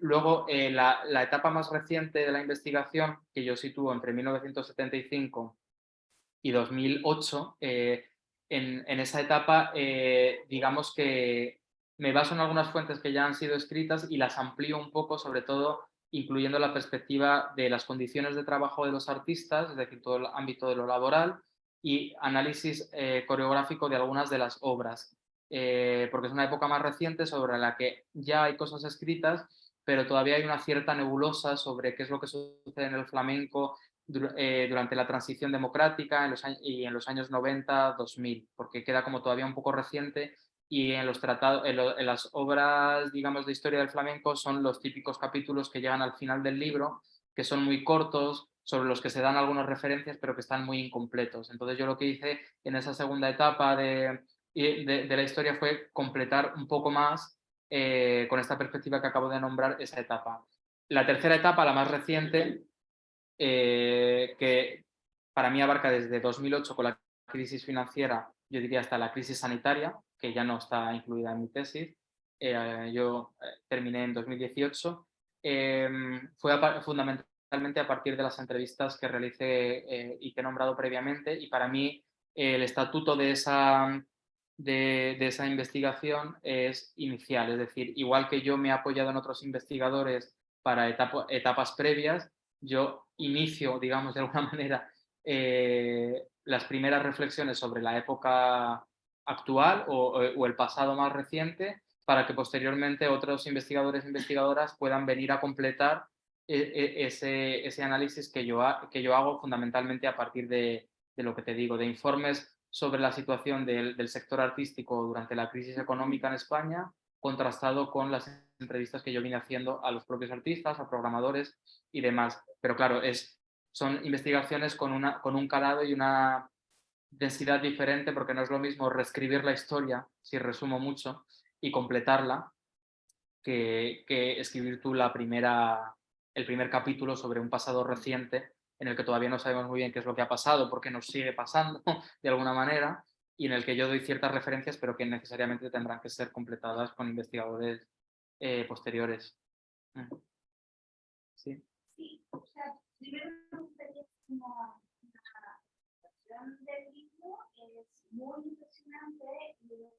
Luego, la etapa más reciente de la investigación, que yo sitúo entre 1975 y 2008, en esa etapa, digamos que me baso en algunas fuentes que ya han sido escritas y las amplío un poco, sobre todo incluyendo la perspectiva de las condiciones de trabajo de los artistas, es decir, todo el ámbito de lo laboral, y análisis coreográfico de algunas de las obras, porque es una época más reciente sobre la que ya hay cosas escritas, pero todavía hay una cierta nebulosa sobre qué es lo que sucede en el flamenco durante la transición democrática y en los años 90-2000, porque queda como todavía un poco reciente y en los tratados, en las obras, digamos, de historia del flamenco son los típicos capítulos que llegan al final del libro, que son muy cortos, sobre los que se dan algunas referencias, pero que están muy incompletos. Entonces yo lo que hice en esa segunda etapa de la historia fue completar un poco más con esta perspectiva que acabo de nombrar esa etapa. La tercera etapa, la más reciente, que para mí abarca desde 2008 con la crisis financiera, yo diría hasta la crisis sanitaria, que ya no está incluida en mi tesis. Yo terminé en 2018. Fue fundamentalmente a partir de las entrevistas que realicé y que he nombrado previamente, y para mí el estatuto de esa investigación es inicial, es decir, igual que yo me he apoyado en otros investigadores para etapas previas, yo inicio, digamos, de alguna manera, las primeras reflexiones sobre la época actual o el pasado más reciente para que posteriormente otros investigadores e investigadoras puedan venir a completar ese análisis que yo hago fundamentalmente a partir de lo que te digo, de informes sobre la situación del sector artístico durante la crisis económica en España, contrastado con las entrevistas que yo vine haciendo a los propios artistas, a programadores y demás. Pero claro, son investigaciones con un calado y una densidad diferente, porque no es lo mismo reescribir la historia, si resumo mucho, y completarla, que escribir tú el primer capítulo sobre un pasado reciente en el que todavía no sabemos muy bien qué es lo que ha pasado, porque nos sigue pasando de alguna manera, y en el que yo doy ciertas referencias, pero que necesariamente tendrán que ser completadas con investigadores posteriores. Sí. Sí, o sea, primero me gustaría como la presentación del libro es muy impresionante y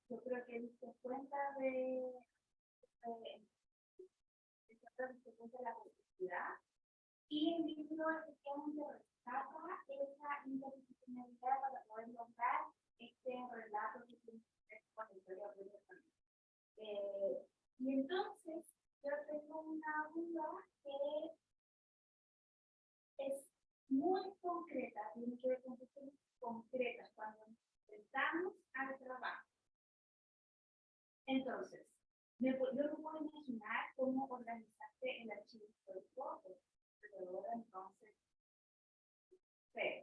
yo creo que he visto cuenta de la complejidad y el libro efectivamente rescata esa interdisciplinaridad para poder lograr este relato que tiene que ver con la historia de y entonces yo tengo una duda que es muy concreta, tiene que ver con cuestiones concretas cuando nos enfrentamos al trabajo. Entonces, yo me puedo imaginar cómo organizaste el archivo histórico, pero entonces,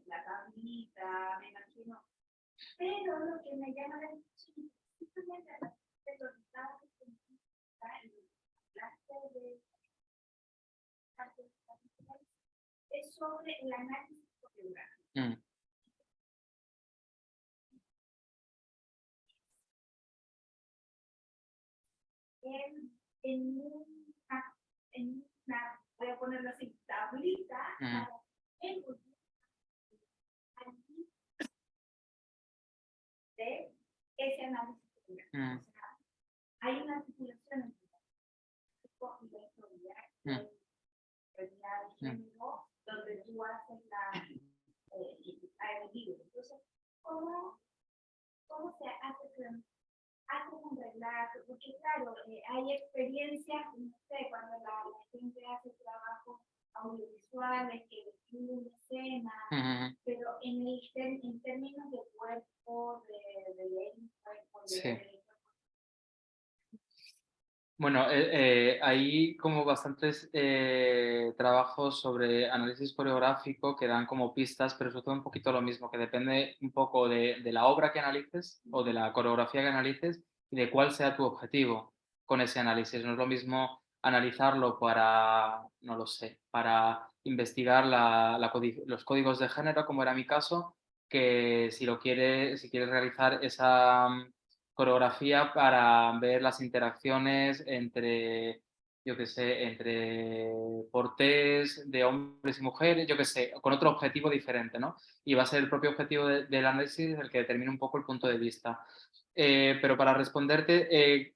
la tablita, me imagino. Pero lo que me llama la atención es justamente a la resultados que es sobre el análisis coreográfico. En una, voy a ponerlo así, tablita para emular de ese análisis coreográfico. O sea, hay una articulación entre la historia y el género, donde tú haces el libro. Entonces, ¿cómo se hace un relato? Porque claro, hay experiencias, no sé, cuando la gente hace trabajo audiovisuales que describe una escena, pero en términos de cuerpo, de leer un cuerpo, de leer el cuerpo. Bueno, hay como bastantes trabajos sobre análisis coreográfico que dan como pistas, pero sobre todo un poquito lo mismo, que depende un poco de la obra que analices o de la coreografía que analices y de cuál sea tu objetivo con ese análisis. No es lo mismo analizarlo para, no lo sé, para investigar los códigos de género, como era mi caso, que si quieres realizar esa coreografía para ver las interacciones entre, yo qué sé, entre portés de hombres y mujeres, yo qué sé, con otro objetivo diferente, ¿no? Y va a ser el propio objetivo del análisis el que determine un poco el punto de vista. Pero para responderte,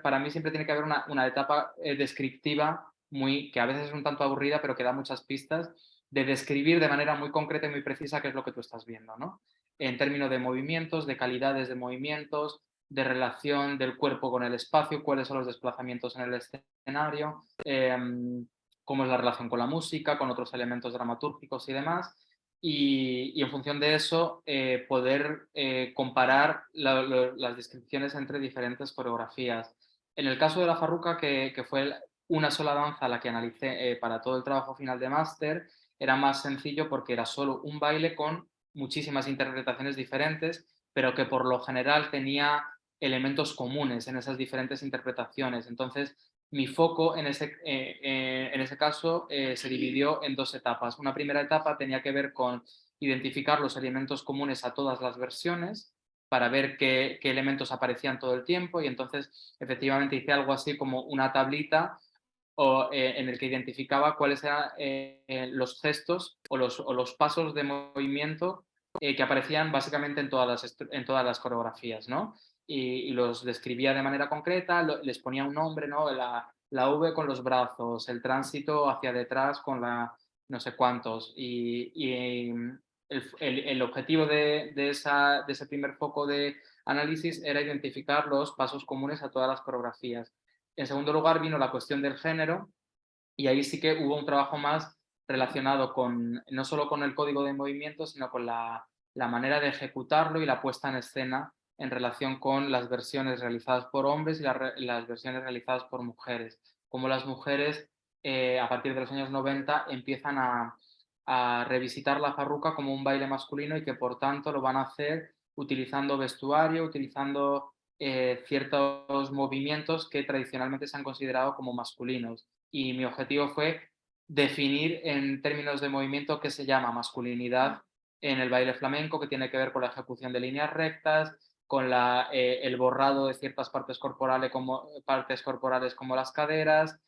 para mí siempre tiene que haber una etapa descriptiva que a veces es un tanto aburrida, pero que da muchas pistas de describir de manera muy concreta y muy precisa qué es lo que tú estás viendo, ¿no? En términos de movimientos, de calidades de movimientos, de relación del cuerpo con el espacio, cuáles son los desplazamientos en el escenario, cómo es la relación con la música, con otros elementos dramatúrgicos y demás. Y en función de eso, poder comparar las descripciones entre diferentes coreografías. En el caso de la farruca, que fue una sola danza la que analicé para todo el trabajo final de máster, era más sencillo porque era solo un baile con muchísimas interpretaciones diferentes, pero que por lo general tenía elementos comunes en esas diferentes interpretaciones. Entonces, mi foco en ese caso se dividió en dos etapas. Una primera etapa tenía que ver con identificar los elementos comunes a todas las versiones para ver qué elementos aparecían todo el tiempo y entonces efectivamente hice algo así como una tablita en el que identificaba cuáles eran los gestos o los pasos de movimiento que aparecían básicamente en todas las coreografías, ¿no? Y los describía de manera concreta, les ponía un nombre, ¿no? La V con los brazos, el tránsito hacia detrás con la no sé cuántos. Y el objetivo de ese primer foco de análisis era identificar los pasos comunes a todas las coreografías. En segundo lugar vino la cuestión del género y ahí sí que hubo un trabajo más relacionado no solo con el código de movimiento, sino con la manera de ejecutarlo y la puesta en escena en relación con las versiones realizadas por hombres y las versiones realizadas por mujeres. Como las mujeres, a partir de los años 90, empiezan a revisitar la farruca como un baile masculino y que por tanto lo van a hacer utilizando vestuario, utilizando ciertos movimientos que tradicionalmente se han considerado como masculinos. Y mi objetivo fue definir en términos de movimiento qué se llama masculinidad en el baile flamenco, que tiene que ver con la ejecución de líneas rectas, con el borrado de ciertas partes corporales como las caderas,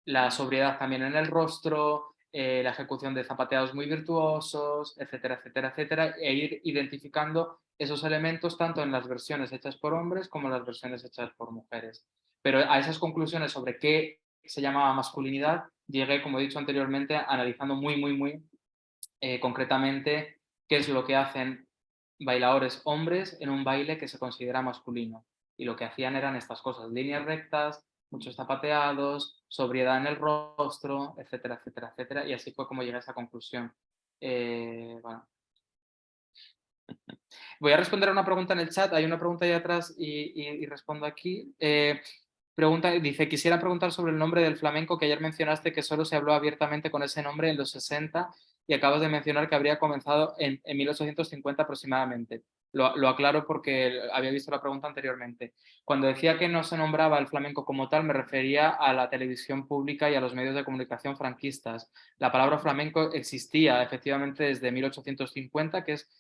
la sobriedad también en el rostro, la ejecución de zapateados muy virtuosos, etcétera, etcétera, etcétera, e ir identificando esos elementos tanto en las versiones hechas por hombres como en las versiones hechas por mujeres. Pero a esas conclusiones sobre qué se llamaba masculinidad, llegué, como he dicho anteriormente, analizando muy concretamente qué es lo que hacen bailadores hombres en un baile que se considera masculino. Y lo que hacían eran estas cosas, líneas rectas, muchos zapateados, sobriedad en el rostro, etcétera, etcétera, etcétera. Y así fue como llegué a esa conclusión. Bueno. Voy a responder a una pregunta en el chat. Hay una pregunta ahí atrás y respondo aquí. Dice, quisiera preguntar sobre el nombre del flamenco, que ayer mencionaste que solo se habló abiertamente con ese nombre en los 60 y acabas de mencionar que habría comenzado en 1850 aproximadamente. Lo aclaro porque había visto la pregunta anteriormente. Cuando decía que no se nombraba el flamenco como tal, me refería a la televisión pública y a los medios de comunicación franquistas. La palabra flamenco existía efectivamente desde 1850, que es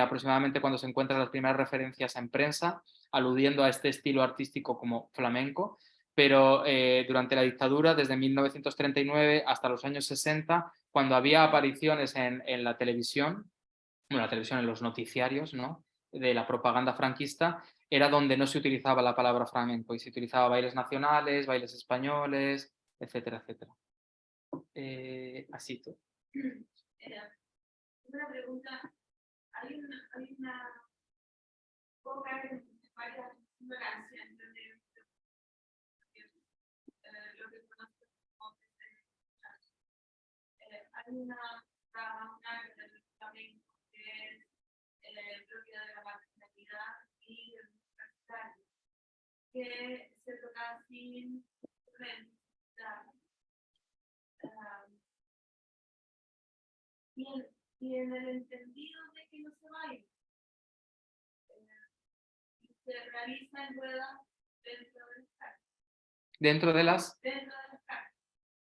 aproximadamente cuando se encuentran las primeras referencias en prensa, aludiendo a este estilo artístico como flamenco, pero durante la dictadura, desde 1939 hasta los años 60, cuando había apariciones en la televisión, bueno, la televisión en los noticiarios, ¿no?, de la propaganda franquista, era donde no se utilizaba la palabra flamenco y se utilizaba bailes nacionales, bailes españoles, etcétera, etcétera. Así tú. Una pregunta, hay una poca varias ignorancia entre lo que conozco como hay una rama del flamenco que es propiedad de la marginalidad y del universitario, que se toca sin rentabilidad. Y en el entendido de que no se baila, se realiza en ruedas dentro de las cárceles. Dentro de las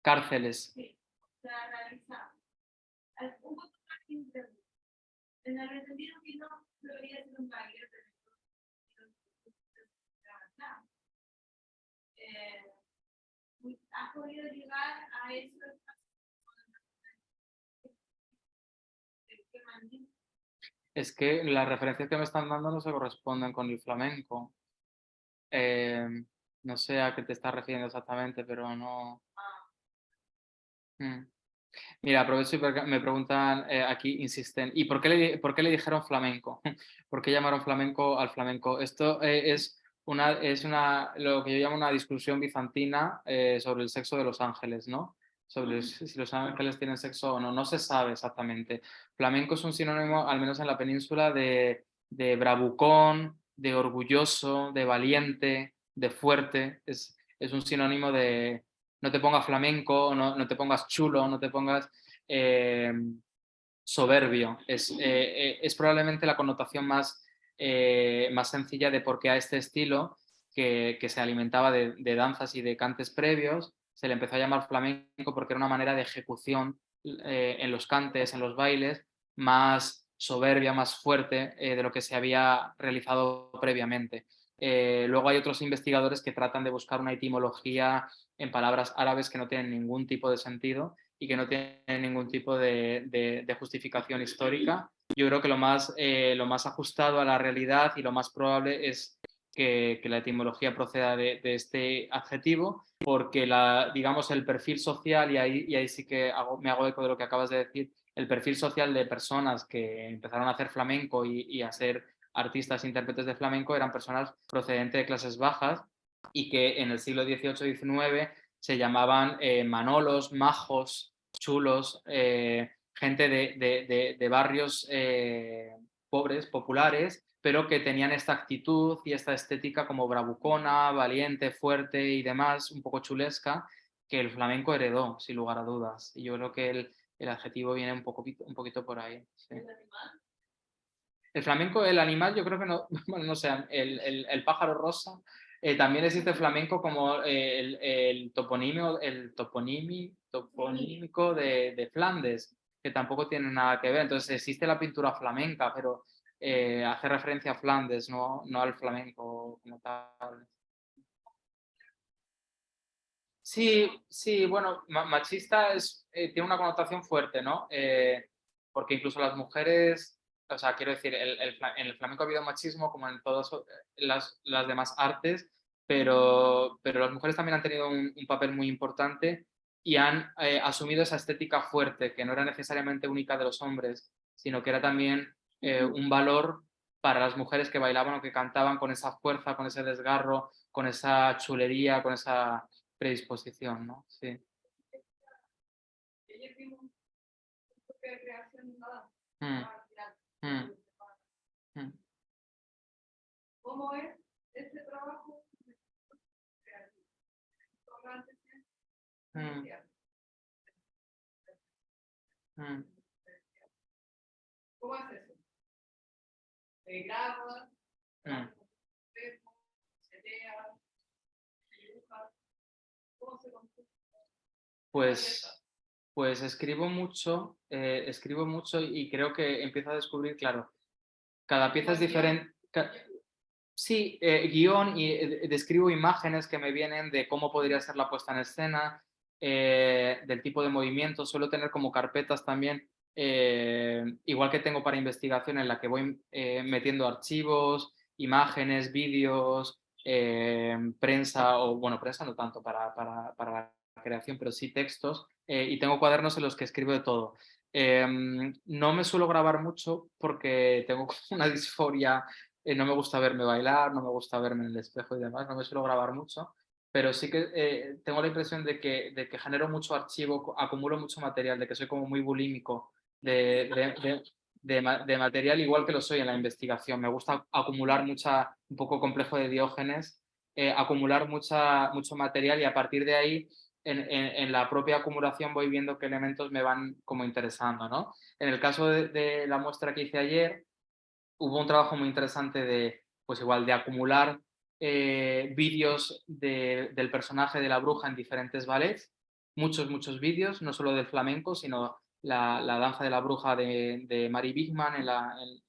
cárceles. Sí, se ha realizado. Un poco más interno. En el entendido que no debería ser un baile, pero ¿has podido llegar a eso? Es que las referencias que me están dando no se corresponden con el flamenco. No sé a qué te estás refiriendo exactamente, pero no. Mira, aprovecho y me preguntan aquí, insisten, ¿y por qué le dijeron flamenco? ¿Por qué llamaron flamenco al flamenco? Esto es lo que yo llamo una discusión bizantina sobre el sexo de los ángeles, ¿no? Sobre si los ángeles tienen sexo o no. No se sabe exactamente. Flamenco es un sinónimo, al menos en la península, de bravucón, de orgulloso, de valiente, de fuerte. Es un sinónimo de no te pongas flamenco, no te pongas chulo, no te pongas soberbio. Es probablemente la connotación más sencilla de por qué a este estilo, que se alimentaba de danzas y de cantes previos, se le empezó a llamar flamenco porque era una manera de ejecución en los cantes, en los bailes, más soberbia, más fuerte de lo que se había realizado previamente. Luego hay otros investigadores que tratan de buscar una etimología en palabras árabes que no tienen ningún tipo de sentido y que no tienen ningún tipo de justificación histórica. Yo creo que lo más ajustado a la realidad y lo más probable es que la etimología proceda de este adjetivo, porque digamos, el perfil social, y ahí sí que me hago eco de lo que acabas de decir, el perfil social de personas que empezaron a hacer flamenco y a ser artistas e intérpretes de flamenco eran personas procedentes de clases bajas y que en el siglo XVIII-XIX se llamaban manolos, majos, chulos, gente de barrios pobres, populares, pero que tenían esta actitud y esta estética como bravucona, valiente, fuerte y demás, un poco chulesca, que el flamenco heredó, sin lugar a dudas. Y yo creo que el adjetivo viene un poquito por ahí. Sí. El flamenco, el animal, yo creo que no, bueno, no sé, el pájaro rosa. También existe flamenco como el toponímico de Flandes, que tampoco tiene nada que ver. Entonces existe la pintura flamenca, pero hace referencia a Flandes, no al flamenco como tal. Sí, sí, bueno, machista tiene una connotación fuerte, ¿no? Porque incluso las mujeres, o sea, quiero decir, en el flamenco ha habido machismo como en todas las demás artes, pero las mujeres también han tenido un papel muy importante y han asumido esa estética fuerte, que no era necesariamente única de los hombres, sino que era también un valor para las mujeres que bailaban o que cantaban con esa fuerza, con ese desgarro, con esa chulería, con esa predisposición, ¿no? Sí. Ella tiene un toque de creación en la Mm, danza. mm, mm, ¿Cómo es este trabajo creativo? mm, mm. ¿Cómo es eso? ¿Se graba? Mm. ¿Se lea? ¿Se dibuja? ¿Cómo se construye? Pues, pues escribo mucho y creo que empiezo a descubrir, claro, cada pieza es diferente. Sí, guión y describo imágenes que me vienen de cómo podría ser la puesta en escena, del tipo de movimiento. Suelo tener como carpetas también, igual que tengo para investigación, en la que voy metiendo archivos, imágenes, vídeos, prensa, o bueno, prensa no tanto para la creación, pero sí textos, y tengo cuadernos en los que escribo de todo. No me suelo grabar mucho porque tengo una disforia, no me gusta verme bailar, no me gusta verme en el espejo y demás, no me suelo grabar mucho, pero sí que tengo la impresión de que genero mucho archivo, acumulo mucho material, de que soy como muy bulímico de material, igual que lo soy en la investigación. Me gusta acumular un poco complejo de Diógenes, acumular mucho material y a partir de ahí, en la propia acumulación voy viendo qué elementos me van como interesando, ¿no? En el caso de la muestra que hice ayer, hubo un trabajo muy interesante pues igual, de acumular vídeos del personaje de la bruja en diferentes ballets, muchos vídeos, no solo del flamenco, sino la danza de la bruja de Mary Bigman en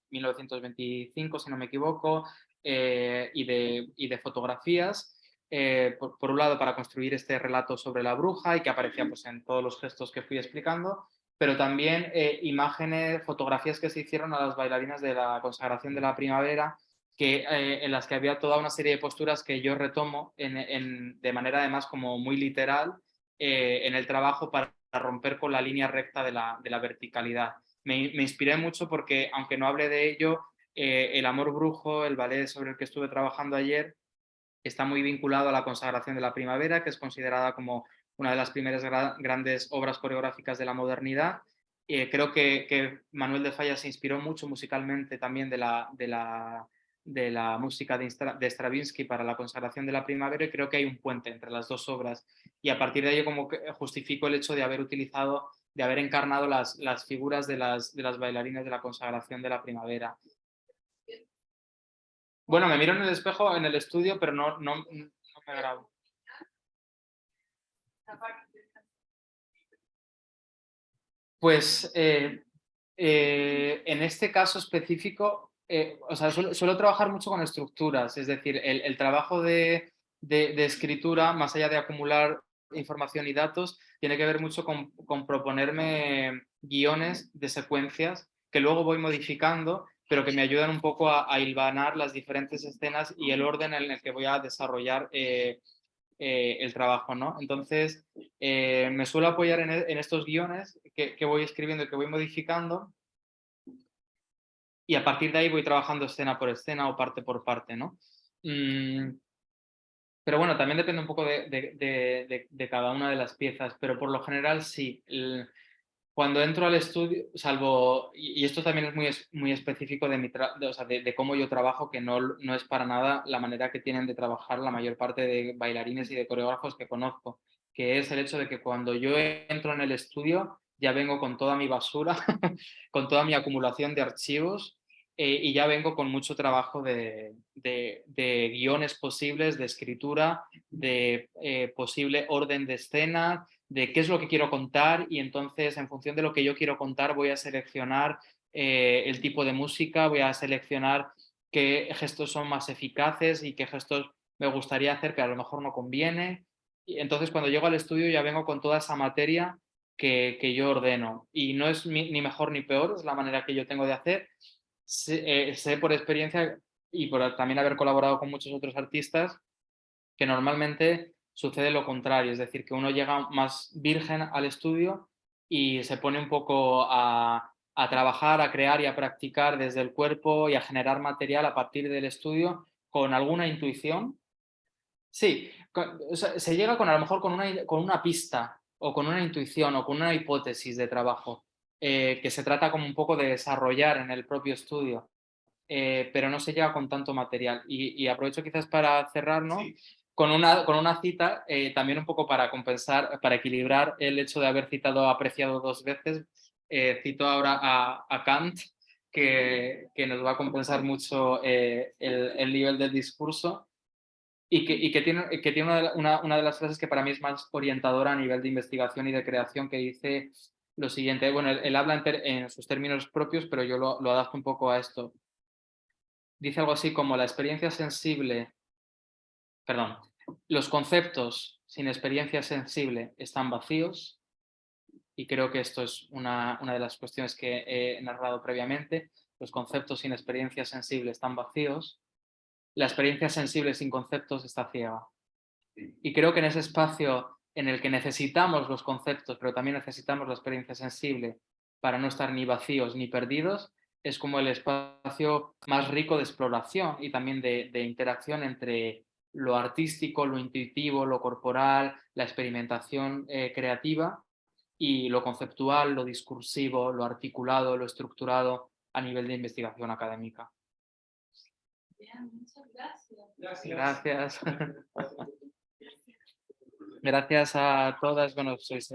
1925, si no me equivoco, y de fotografías. Por un lado, para construir este relato sobre la bruja y que aparecía pues, en todos los gestos que fui explicando, pero también imágenes, fotografías que se hicieron a las bailarinas de la consagración de la primavera, en las que había toda una serie de posturas que yo retomo de manera además como muy literal en el trabajo para romper con la línea recta de la verticalidad. Me inspiré mucho porque, aunque no hablé de ello, El amor brujo, el ballet sobre el que estuve trabajando ayer, está muy vinculado a la consagración de la primavera, que es considerada como una de las primeras grandes obras coreográficas de la modernidad. Creo que Manuel de Falla se inspiró mucho musicalmente también de la música de Stravinsky para la consagración de la primavera, y creo que hay un puente entre las dos obras. Y a partir de ello como que justifico el hecho de haber encarnado las figuras de las bailarinas de la consagración de la primavera. Bueno, me miro en el espejo en el estudio, pero no me grabo. Pues en este caso específico, o sea, suelo trabajar mucho con estructuras, es decir, el trabajo de escritura, más allá de acumular información y datos, tiene que ver mucho con proponerme guiones de secuencias que luego voy modificando, pero que me ayudan un poco a hilvanar las diferentes escenas y el orden en el que voy a desarrollar el trabajo, ¿no? Entonces, me suelo apoyar en estos guiones que voy escribiendo y que voy modificando, y a partir de ahí voy trabajando escena por escena o parte por parte, ¿no? Pero bueno, también depende un poco de cada una de las piezas, pero por lo general sí. Cuando entro al estudio, salvo, y esto también es muy específico o sea, de cómo yo trabajo, que no es para nada la manera que tienen de trabajar la mayor parte de bailarines y de coreógrafos que conozco, que es el hecho de que cuando yo entro en el estudio ya vengo con toda mi basura, con toda mi acumulación de archivos, y ya vengo con mucho trabajo de guiones posibles, de escritura, de posible orden de escena, de qué es lo que quiero contar, y entonces en función de lo que yo quiero contar voy a seleccionar el tipo de música, voy a seleccionar qué gestos son más eficaces y qué gestos me gustaría hacer que a lo mejor no conviene. Y entonces cuando llego al estudio ya vengo con toda esa materia que yo ordeno. Y no es ni mejor ni peor, es la manera que yo tengo de hacer. Sé por experiencia y por también haber colaborado con muchos otros artistas que normalmente sucede lo contrario, es decir, que uno llega más virgen al estudio y se pone un poco a trabajar, a crear y a practicar desde el cuerpo y a generar material a partir del estudio con alguna intuición. Sí, o sea, se llega con a lo mejor con una pista o con una intuición o con una hipótesis de trabajo que se trata como un poco de desarrollar en el propio estudio, pero no se llega con tanto material. Y aprovecho quizás para cerrar, ¿no? Sí. Con una cita, también un poco para compensar, para equilibrar el hecho de haber citado apreciado 2 veces. Cito ahora a Kant, que nos va a compensar mucho el nivel del discurso y que tiene una de las frases que para mí es más orientadora a nivel de investigación y de creación, que dice lo siguiente. Bueno, él habla en sus términos propios, pero yo lo adapto un poco a esto. Dice algo así como la experiencia sensible, perdón, los conceptos sin experiencia sensible están vacíos, y creo que esto es una de las cuestiones que he narrado previamente. Los conceptos sin experiencia sensible están vacíos, la experiencia sensible sin conceptos está ciega. Y creo que en ese espacio en el que necesitamos los conceptos, pero también necesitamos la experiencia sensible para no estar ni vacíos ni perdidos, es como el espacio más rico de exploración y también de interacción entre lo artístico, lo intuitivo, lo corporal, la experimentación creativa y lo conceptual, lo discursivo, lo articulado, lo estructurado a nivel de investigación académica. Bien, muchas gracias. Gracias. Gracias a todas. Bueno, sois